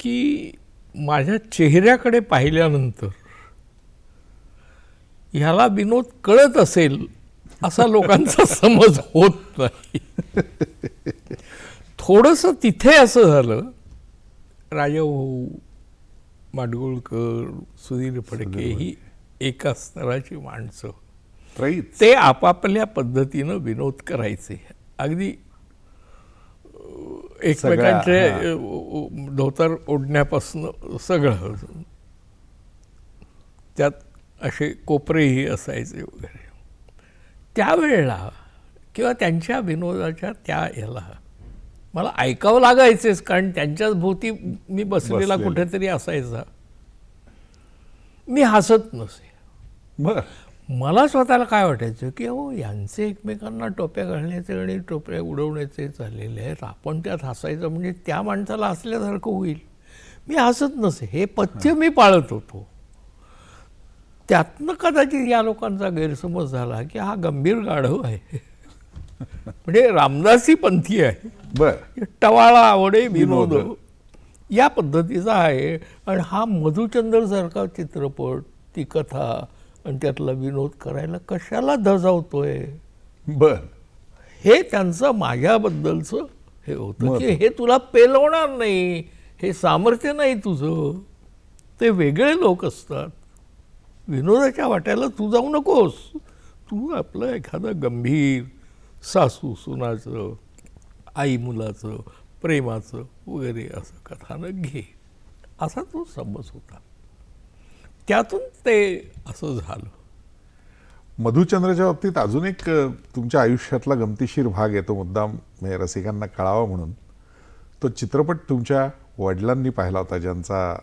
की माझ्या चेहऱ्याकडे पाहिल्यानंतर ह्याला विनोद कळत असेल असा लोकांचा समज होत नाही. थोडंसं तिथे असं झालं. राजाभाऊ, माडगुळकर, सुधीर फडके ही एका स्तराची माणसं, त्रयीच. ते आपापल्या पद्धतीनं विनोद करायचे. अगदी एकमेकांचे धोतर ओढण्यापासून सगळं, त्यात असे कोपरेही असायचे वगैरे. त्यावेळेला किंवा त्यांच्या विनोदाच्या त्या याला मला ऐकावं लागायचेच, कारण त्यांच्याच भोवती मी बसलेला कुठेतरी असायचा. मी हसत नसे. बर मला स्वतःला काय वाटायचं की अहो यांचे एकमेकांना टोप्या घालण्याचे आणि टोप्या उडवण्याचे चाललेले आहेत, आपण त्यात हसायचं म्हणजे त्या माणसाला हसल्यासारखं होईल. मी हसत नसे. हे पथ्य मी पाळत होतो. त्यातनं कदाचित या लोकांचा गैरसमज झाला की हा गंभीर गाढव आहे, म्हणजे रामदासी पंथी आहे, बर टवाळा आवडे विनोद या पद्धतीचा आहे. आणि हा मधुचंद्रसारखा चित्रपट, ती कथा आणि त्यातला विनोद करायला कशाला धजावतोय, बर हे त्यांचं माझ्याबद्दलचं हे होतं की हे तुला पेलवणार नाही, हे सामर्थ्य नाही तुझं. ते वेगळे लोक असतात. विनोदाच्या वाट्याला तू जाऊ नकोस. तू आपलं एखादं गंभीर सासू सुनाचं, आई मुलाचं, प्रेमाचं वगैरे असं कथानक घे, असा तो समज होता. त्यातून ते असं झालं. मधुचंद्रच्या बाबतीत अजून एक तुमच्या आयुष्यातला गमतीशीर भाग येतो, मुद्दाम म्हणजे रसिकांना कळावा म्हणून. तो चित्रपट तुमच्या वडिलांनी पाहिला होता, ज्यांचा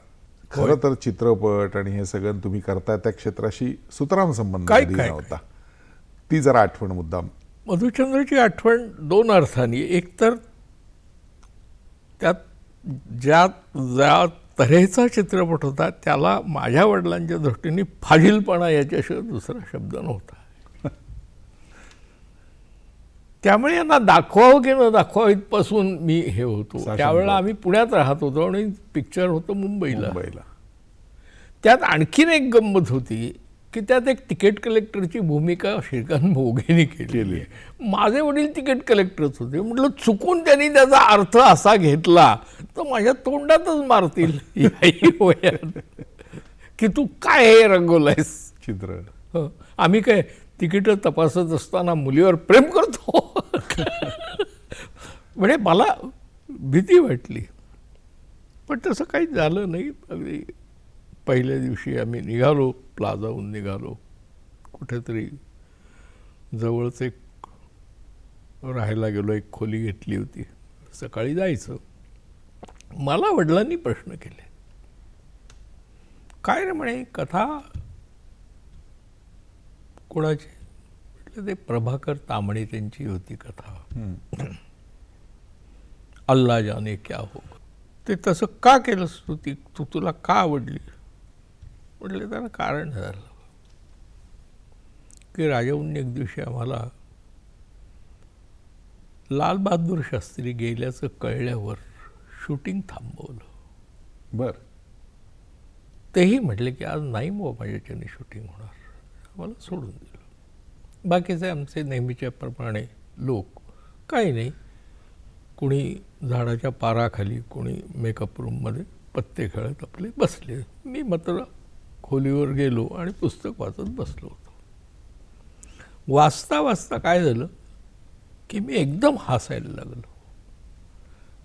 खरं तर चित्रपट आणि हे सगळं तुम्ही करताय त्या क्षेत्राशी सुतराम संबंध नव्हता. ती जरा आठवण मुद्दाम. मधुचंद्रची आठवण दोन अर्थाने. एक तर त्यात ज्या ज्या तऱ्हेचा चित्रपट होता त्याला माझ्या वडिलांच्या दृष्टीने फाजीलपणा याच्याशिवाय दुसरा शब्द नव्हता. त्यामुळे यांना दाखवावं की न दाखवावं इथपासून मी हे होतो. त्यावेळेला आम्ही पुण्यात राहत होतो आणि पिक्चर होतं मुंबईला. त्यात आणखीन एक गंमत होती की त्यात एक तिकीट कलेक्टरची भूमिका श्रीकांत भोगेने केली. माझे वडील तिकीट कलेक्टरच होते. म्हटलं चुकून त्यांनी त्याचा अर्थ असा घेतला तर माझ्या तोंडातच मारतील याही वयात की तू काय हे रंगवलंयस चित्र. आम्ही काय तिकीट तपासत असताना मुलीवर प्रेम करतो. म्हणजे मला भीती वाटली, पण तसं काही झालं नाही. अगदी पहिल्या दिवशी आम्ही निघालो, प्लाझाहून निघालो, कुठेतरी जवळच एक राहायला गेलो, एक खोली घेतली होती. सकाळी जायचं. मला वडिलांनी प्रश्न केले, काय रे म्हणे कथा कोणाची? म्हटलं ते प्रभाकर तांबणे त्यांची होती कथा, अल्लाह जाने क्या हो. ते तसं का केलंस तू? ती तुला का आवडली? म्हटलं त्याला कारण झालं की राजाहून एक दिवशी आम्हाला लाल बहादूर शास्त्री गेल्याचं कळल्यावर शूटिंग थांबवलं. बर. तेही म्हटले की आज नाही माझ्याच्याने शूटिंग होणार, मला सोडून दिलं. बाकीचे आमचे नेहमीच्या प्रमाणे लोक काही नाही, कुणी झाडाच्या पाराखाली, कुणी मेकअप रूममध्ये पत्ते खेळत आपले बसले. मी मात्र खोलीवर गेलो आणि पुस्तक वाचत बसलो होतो. वाचता वाचता काय झालं की मी एकदम हसायला लागलो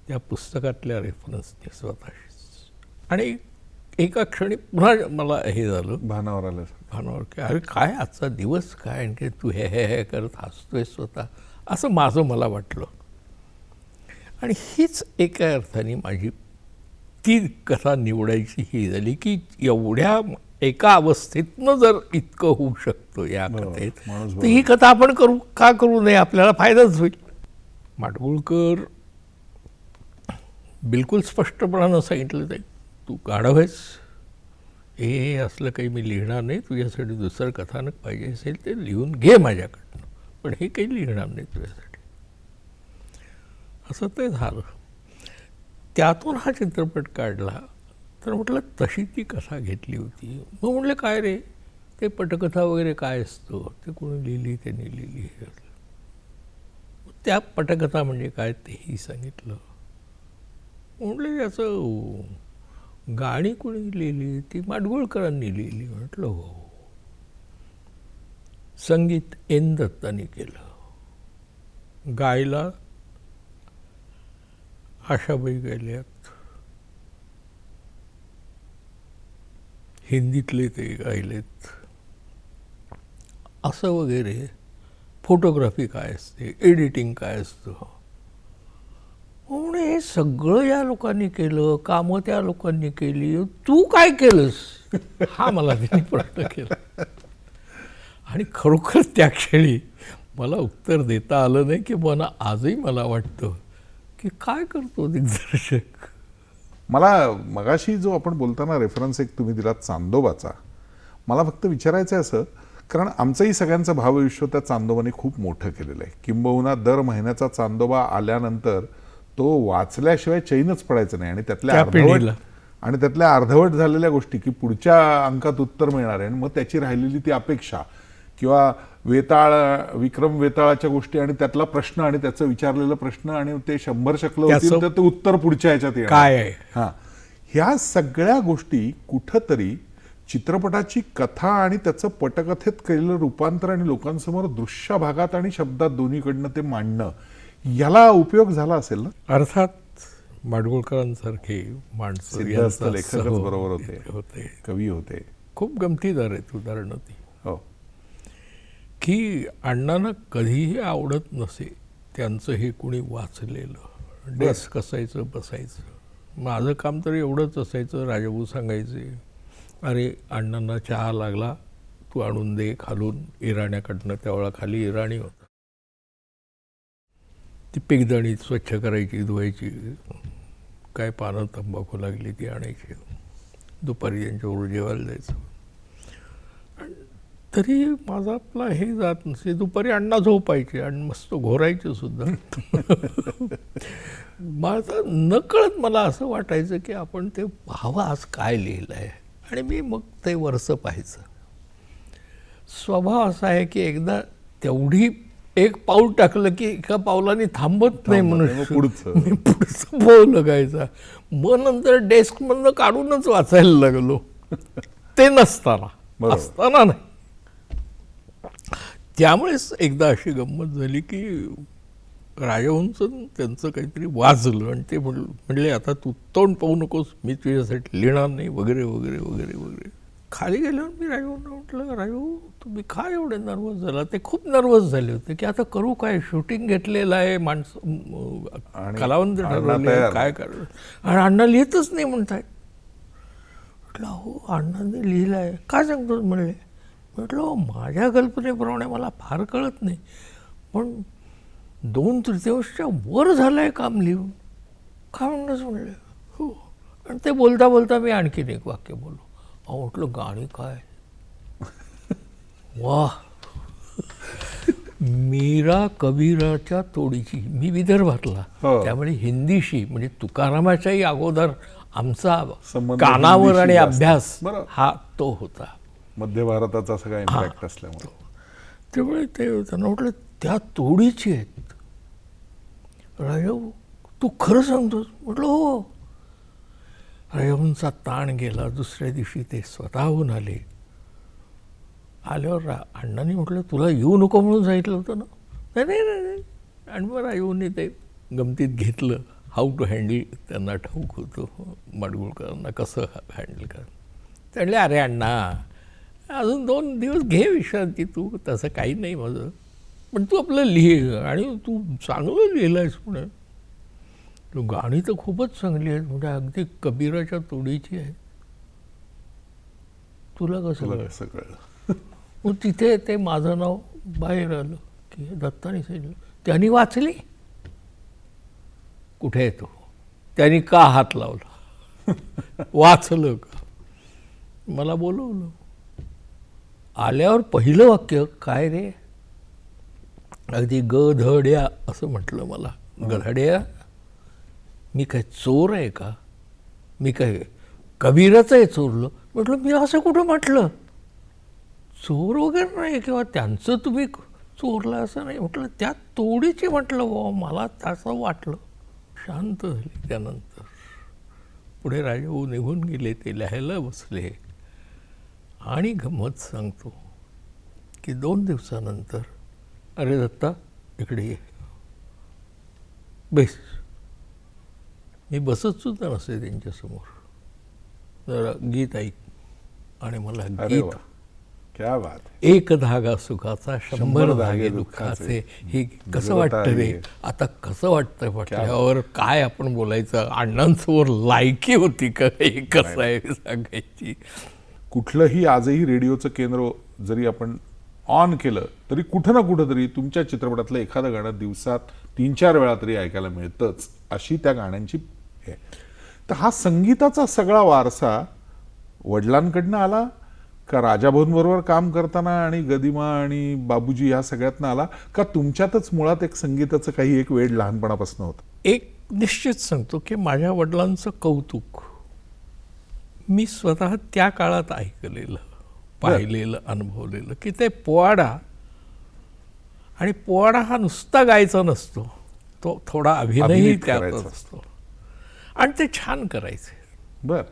त्या पुस्तकातल्या रेफरन्सने स्वतःशीच. आणि एका क्षणी पुन्हा मला हे झालं, भानावर आलं. भानावर की अरे काय आजचा दिवस काय, आणखी तू हे करत हसतोय स्वतः, असं माझं मला वाटलं. आणि हीच एका अर्थाने माझी ती कथा निवडायची ही झाली की एवढ्या एका अवस्थेतनं जर इतकं होऊ शकतं या कथेत, तर ही कथा आपण का करू नये, आपल्याला फायदाच होईल. माडगूळकर बिलकुल स्पष्टपणानं सांगितलं जाईल, तू गाढव आहेस, हे असलं काही मी लिहिणार नाही, तुझ्यासाठी दुसरं कथानक पाहिजे असेल ते लिहून घे माझ्याकडनं, पण हे काही लिहिणार नाही तुझ्यासाठी. असं ते झालं. त्यातून हा चित्रपट काढला. तर म्हटलं तशी ती कथा घेतली होती. मग म्हटलं काय रे ते पटकथा वगैरे काय असतं, ते कोणी लिहिली, त्यांनी लिहिली. त्या पटकथा म्हणजे काय तेही सांगितलं. म्हटलं याचं गाणी कोणी लिहिली, ती माडगूळकरांनी लिहिली. म्हटलं हो. संगीत एन दत्तानी केलं, गायला आशाबाई गायल्यात, हिंदीतले ते गायलेत, असं वगैरे. फोटोग्राफी काय असते, एडिटिंग काय असतं, म्हणून हे सगळं या लोकांनी केलं, कामं त्या लोकांनी केली, तू काय केलंस, हा मला त्यांनी प्रश्न केला. आणि खरोखर त्या क्षणी मला उत्तर देता आलं नाही की मला आजही मला वाटतं की काय करतो दिग्दर्शक. मला मगाशी जो आपण बोलताना रेफरन्स एक तुम्ही दिलात चांदोबाचा, मला फक्त विचारायचं आहे असं, कारण आमचंही सगळ्यांचं भावविश्व त्या चांदोबाने खूप मोठं केलेलं आहे. किंबहुना दर महिन्याचा चांदोबा आल्यानंतर तो वाचल्याशिवाय चैनच पडायचं नाही. आणि त्यातल्या अर्धवट झालेल्या गोष्टी की पुढच्या अंकात उत्तर मिळणार आहे, आणि मग त्याची राहिलेली ती अपेक्षा, किंवा विक्रम वेताळाच्या गोष्टी आणि त्यातला प्रश्न आणि त्याचं विचारलेलं प्रश्न, आणि ते 100 शकलं होतील तर ते उत्तर पुढच्या ह्याच्यात येणार काय आहे. हां, ह्या सगळ्या गोष्टी कुठंतरी चित्रपटाची कथा आणि त्याचं पटकथेत केलेलं रूपांतर आणि लोकांसमोर दृश्य भागात आणि शब्दात दोन्हीकडनं ते मांडणं, याला उपयोग झाला असेल ना. अर्थात माडगूळकरांसारखे माणसं लेखकच बरोबर होते, कवी होते. खूप गमतीदार आहेत उदाहरणं ती. हो. की अण्णांना कधीही आवडत नसे त्यांचं हे कुणी वाचलेलं. डेस्क असायचं, बसायचं. माझं काम तर एवढंच असायचं, राजाभाऊ सांगायचे, अरे अण्णांना चहा लागला, तू आणून दे खालून इराण्याकडनं. त्यावेळा खाली इराणी होता. ती पिकदणी स्वच्छ करायची, धुवायची, काय पानं तंबाखू लागली ती आणायची. दुपारी त्यांच्याबरोबर जेवायला जायचं. तरी माझा आपला हे जात नसे. दुपारी अण्णा झोपायचे आणि मस्त घोरायचे सुद्धा. माझं नकळत मला असं वाटायचं की आपण ते पाहावं आज काय लिहिलं आहे, आणि मी मग ते वरचं पाहायचं. स्वभाव असा आहे की एकदा तेवढी एक पाऊल टाकलं की एका पावलाने थांबत नाही म्हणून मी पुढचं पाऊल लगायचा. मग नंतर डेस्कमधनं काढूनच वाचायला लागलो. ते नसताना, असताना नाही. त्यामुळेच एकदा अशी गंमत झाली की राजाभाऊंचं त्यांचं काहीतरी वाजलं आणि ते म्हणले आता तू तोंड पाहू नकोस, मी तुझ्यासाठी लिहिणार नाही वगैरे वगैरे वगैरे वगैरे. खाली गेल्यावर मी राजाभाऊंना म्हटलं, राजाभाऊ तुम्ही काय एवढे नर्वस झाला. ते खूप नर्वस झाले होते की आता करू काय, शूटिंग घेतलेलं आहे, माणसं कलावंत ठरवले, काय करायचं, आणि अण्णा लिहितच नाही म्हणताय. म्हटलं हो अण्णांनी लिहिलं आहे, काय सांगतो म्हणले. म्हटलं माझ्या कल्पनेप्रमाणे मला फार कळत नाही, पण 2/3 वर झालं आहे काम लिहून. काय म्हणणंच म्हणले. हो. आणि ते बोलता बोलता मी आणखीन एक वाक्य बोललो. अहो म्हटलं गाणी काय वा. मीरा कबीराच्या तोडीची. मी विदर्भातला, हो. त्यामुळे हिंदीशी म्हणजे तुकारामाच्याही अगोदर आमचा संबंध कानावर हिंदीशी आणि जास्त. अभ्यास बरोबर. हा तो होता. मध्य भारताचा सगळा इम्पॅक्ट असल्यामुळे. त्यामुळे ते त्यांना म्हटलं त्या तोडीची आहेत. राजाभाऊ तू खरं सांगतोस? म्हटलं हो. राजाभाऊंचा ताण गेला. दुसऱ्या दिवशी ते स्वतःहून आले. आल्यावर अण्णांनी म्हटलं तुला येऊ नको म्हणून सांगितलं होतं ना? नाही नाही नाही नाही. आणि मग राजाभाऊंनी ते गमतीत घेतलं. हाऊ टू हँडल त्यांना ठाऊक होतं माडगुळकरांना कसं हँडल कर. ते म्हणले अरे अण्णा अजून 2 दिवस घे विश्रांती, तू तसं काही नाही माझं, पण तू आपलं लिहि आणि तू चांगलं लिहिलं आहेस म्हणे. तू गाणी तर खूपच चांगली आहेत म्हणजे अगदी कबीराच्या तोडीची आहेत. तुला कसं कळलं? कसं कळलं? मग तिथे ते माझं नाव बाहेर आलं की दत्तानी सांगितलं. त्यांनी वाचली. कुठे आहे तो? त्यांनी का हात लावला? वाचलं का? मला बोलवलं. आल्यावर पहिलं वाक्य काय रे? अगदी गधड्या असं म्हटलं मला. गधड्या? मी काय चोर आहे का? मी काय कबीराचं आहे चोरलं? म्हटलं मी असं कुठं म्हटलं? चोर वगैरे नाही किंवा त्यांचं तुम्ही चोरलं असं नाही म्हटलं. त्या तोडीची म्हटलं बाबा मला तसं वाटलं. शांत झाली. त्यानंतर पुढे राजाभाऊ निघून गेले. ते लिहायला बसले. आणि गंमत सांगतो की 2 दिवसानंतर अरे दत्ता इकडे ये बेस. मी बसत सुद्धा नसे त्यांच्यासमोर. जरा गीत ऐक. आणि मला अरे गीत वा, क्या बात. एक धागा सुखाचा 100 धागे दुःखाचे. हे कसं वाटतं रे? आता कसं वाटतं म्हटल्यावर काय आपण बोलायचं? अण्णांसमोर लायकी होती का हे कसं आहे सांगायची? कुठलंही आजही रेडिओचं केंद्र जरी आपण ऑन केलं तरी कुठं ना कुठं तरी तुमच्या चित्रपटातलं एखादं गाणं दिवसात 3-4 वेळा तरी ऐकायला मिळतंच. अशी त्या गाण्यांची हे. तर हा संगीताचा सगळा वारसा वडिलांकडनं आला का राजाभाऊंबरोबर काम करताना आणि गदिमा आणि बाबूजी या सगळ्यातनं आला का तुमच्यातच मुळात एक संगीताचं काही एक वेळ लहानपणापासून होतं? एक निश्चित सांगतो की माझ्या वडिलांचं कौतुक मी स्वतः त्या काळात ऐकलेलं, पाहिलेलं, अनुभवलेलं की ते पोवाडा. आणि पोवाडा हा नुसता गायचा नसतो, तो थोडा अभिनयही अभिनीत त्यात करायचा असतो. आणि ते छान करायचे. बर.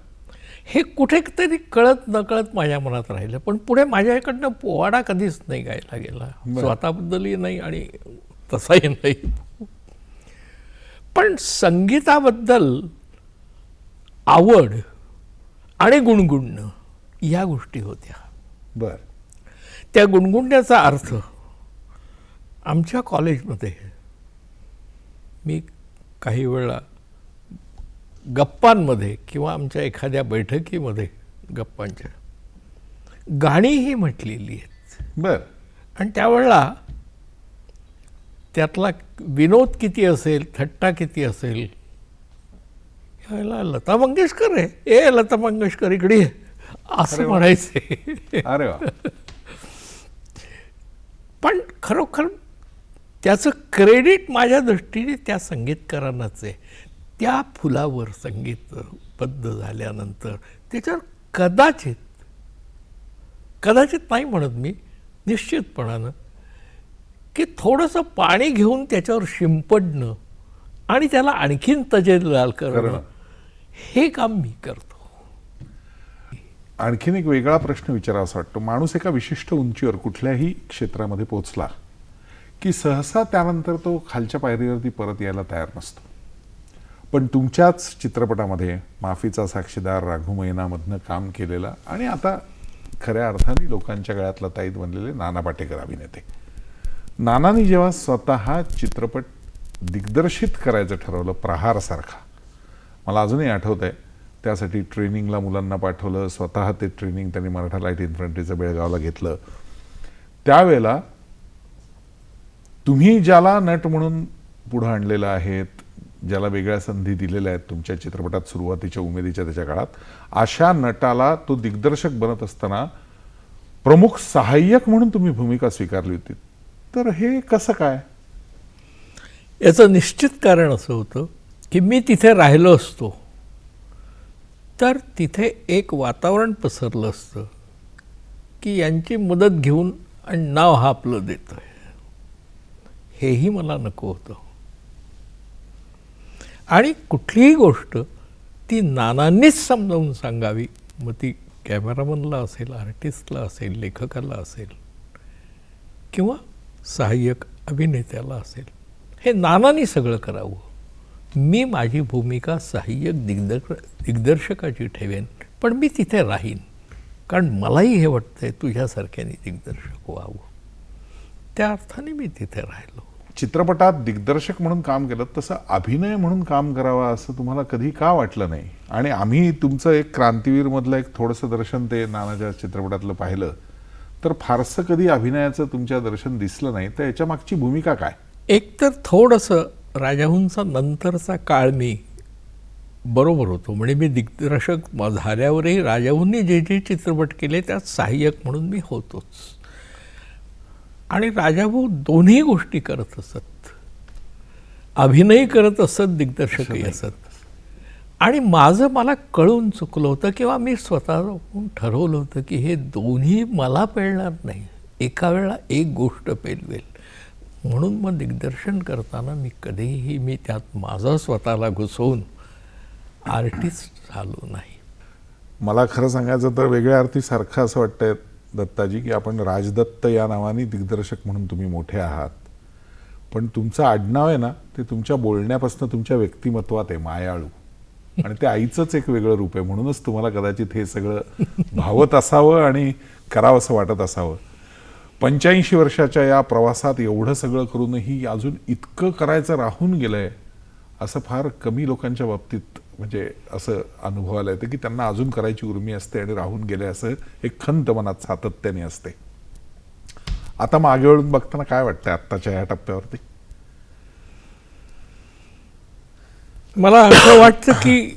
हे कुठेतरी कळत नकळत माझ्या मनात राहिलं. पण पुढे माझ्याकडनं पोवाडा कधीच नाही गायला गेला. स्वतःबद्दलही नाही आणि तसाही नाही. पण संगीताबद्दल आवड आणि गुणगुणणं या गोष्टी होत्या. बर. त्या गुणगुणण्याचा अर्थ आमच्या कॉलेजमध्ये मी काही वेळा गप्पांमध्ये किंवा आमच्या एखाद्या बैठकीमध्ये गप्पांच्या गाणीही म्हटलेली आहेत. बर. आणि त्यावेळेला त्यातला विनोद किती असेल, थट्टा किती असेल, यावेळेला लता मंगेशकर आहे, ए लता मंगेशकर इकडे ये, असं म्हणायचे. अरे वा. पण खरोखर त्याचं क्रेडिट माझ्या दृष्टीने त्या संगीतकारांनाच आहे. त्या फुलावर संगीतबद्ध झाल्यानंतर त्याच्यावर कदाचित नाही म्हणत मी, निश्चितपणानं की थोडंसं पाणी घेऊन त्याच्यावर शिंपडणं आणि त्याला आणखीन तजेलदार करणं हे काम मी करतो. आणखीन एक वेगळा प्रश्न विचारावा वाटतो. माणूस एका विशिष्ट उंचीवर कुठल्याही क्षेत्रामध्ये पोहोचला की सहसा त्यानंतर तो खालच्या पायरीवरती परत यायला तयार नसतो. पण तुमच्याच चित्रपटामध्ये माफीचा साक्षीदार, राघू मैनामधनं काम केलेला आणि आता खऱ्या अर्थाने लोकांच्या गळ्यातला ताईत बनलेले नाना पाटेकर अभिनेते. नानांनी जेव्हा स्वतः चित्रपट दिग्दर्शित करायचं ठरवलं प्रहारसारखा, मला अजूनही आठवत आहे, त्यासाठी ट्रेनिंगला मुलांना पाठवलं, स्वतः ते ट्रेनिंग त्यांनी मराठा लाईट इन्फंट्रीचं बेळगावला घेतलं. त्यावेळेला तुम्ही ज्याला नट म्हणून पुढं आणलेलं आहेत, ज्याला वेगळ्या संधी दिलेल्या आहेत तुमच्या चित्रपटात सुरुवातीच्या उमेदीच्या त्याच्या काळात, अशा नटाला तो दिग्दर्शक बनत असताना प्रमुख सहाय्यक म्हणून तुम्ही भूमिका स्वीकारली होती. तर हे कसं काय? याचं निश्चित कारण असं होतं की मी तिथे राहिलो असतो तर तिथे एक वातावरण पसरलं असतं की यांची मदत घेऊन आणि नाव हा आपलं देतोय, हेही मला नको होतं. आणि कुठलीही गोष्ट ती नानांनीच समजावून सांगावी, मग ती कॅमेरामनला असेल, आर्टिस्टला असेल, लेखकाला असेल किंवा सहाय्यक अभिनेत्याला असेल, हे नानांनी सगळं करावं. मी माझी भूमिका सहाय्यक दिग्दर्शकाची ठेवेन, पण मी तिथे राहीन, कारण मलाही हे वाटतंय तुझ्यासारख्याने दिग्दर्शक व्हावं. त्या अर्थाने मी तिथे राहिलो. चित्रपटात दिग्दर्शक म्हणून काम केलं, तसं अभिनय म्हणून काम करावं असं तुम्हाला कधी का वाटलं नाही? आणि आम्ही तुमचं एक क्रांतीवीर मधलं एक थोडंसं दर्शन ते नानाच्या चित्रपटातलं पाहिलं, तर फारसं कधी अभिनयाचं तुमच्या दर्शन दिसलं नाही. तर याच्या मागची भूमिका काय? एकतर थोडंसं राजाहूंचा नंतरचा काळ मी बरोबर होतो, म्हणजे मी दिग्दर्शक झाल्यावरही राजाहूंनी जे जे चित्रपट केले त्यात सहाय्यक म्हणून मी होतोच. आणि राजाभाऊ दोन्ही गोष्टी करत असत, अभिनय करत असत, दिग्दर्शकही असत. आणि माझं मला कळून चुकलं होतं किंवा मी स्वतःहून ठरवलं होतं की हे दोन्ही मला पेलणार नाही, एका वेळेला एक गोष्ट पेलवेल. म्हणून मग दिग्दर्शन करताना मी कधीही मी त्यात माझं स्वतःला घुसवून आर्टिस्ट झालो नाही. मला खरं सांगायचं तर वेगळ्या अर्थी सारखं असं वाटतंय दत्ताजी की आपण राजदत्त या नावाने दिग्दर्शक म्हणून तुम्ही मोठे आहात, पण तुमचं आडनाव आहे ना, ते तुमच्या बोलण्यापासून तुमच्या व्यक्तिमत्वात आहे, मायाळू. आणि ते आईचंच एक वेगळं रूप आहे, म्हणूनच तुम्हाला कदाचित हे सगळं भावत असावं आणि करावंसं वाटत असावं. 85 वर्षाच्या या प्रवासात एवढं सगळं करूनही अजून इतकं करायचं राहून गेलंय, असं फार कमी लोकांच्या बाबतीत म्हणजे असं अनुभवायला येतं की त्यांना अजून करायची उर्मी असते आणि राहून गेले असं एक खंत मनात सातत्याने असते. आता मागे वळून बघताना काय वाटतंय आत्ताच्या या टप्प्यावरती? मला असं वाटतं की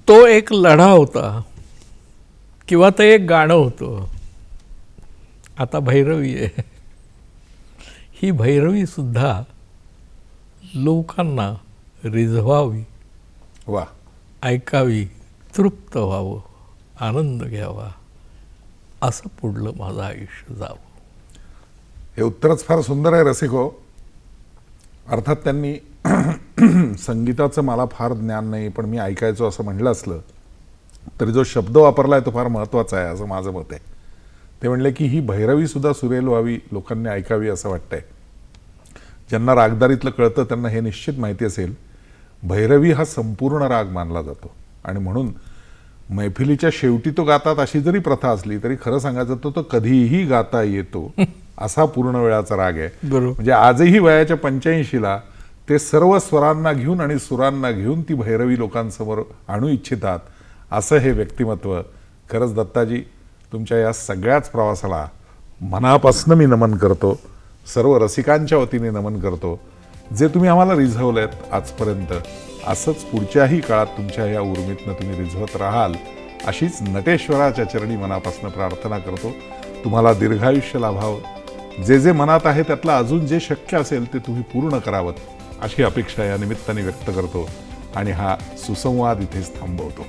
तो एक लढा होता किंवा ते एक गाणं होतं. आता भैरवी आहे, ही भैरवी सुद्धा लोकांना रिझवावी, वा, ऐकावी, तृप्त व्हावं, आनंद घ्यावा, असं पुढलं माझं आयुष्य जावं. हे उत्तरच फार सुंदर आहे रसिको. अर्थात त्यांनी संगीताचं मला फार ज्ञान नाही, पण मी ऐकायचो असं म्हणलं असलं तरी जो शब्द वापरला आहे तो फार महत्त्वाचा आहे असं माझं मत आहे. ते म्हणले की ही भैरवी सुद्धा सुरेल व्हावी, लोकांनी ऐकावी असं वाटतंय. ज्यांना रागदारीतलं कळतं त्यांना हे निश्चित माहिती असेल, भैरवी हा संपूर्ण राग मानला जातो. आणि म्हणून मैफिलीच्या शेवटी तो गातात अशी जरी प्रथा असली तरी खरं सांगायचं तर तो कधीही गाता येतो असा पूर्ण वेळाचा राग आहे. म्हणजे आजही वयाच्या 85ला ते सर्व स्वरांना घेऊन आणि सुरांना घेऊन ती भैरवी लोकांसमोर आणू इच्छितात, असं हे व्यक्तिमत्व. खरंच दत्ताजी, तुमच्या या सगळ्याच प्रवासाला मनापासून मी नमन करतो, सर्व रसिकांच्या वतीने नमन करतो. जे तुम्ही आम्हाला रिझवलंत आजपर्यंत, असंच पुढच्याही काळात तुमच्या या उर्मीतनं तुम्ही रिझवत राहाल, अशीच नटेश्वराच्या चरणी मनापासून प्रार्थना करतो. तुम्हाला दीर्घायुष्य लाभावं, जे जे मनात आहे त्यातलं अजून जे शक्य असेल ते तुम्ही पूर्ण करावं, अशी अपेक्षा या निमित्ताने व्यक्त करतो आणि हा सुसंवाद इथेच थांबवतो.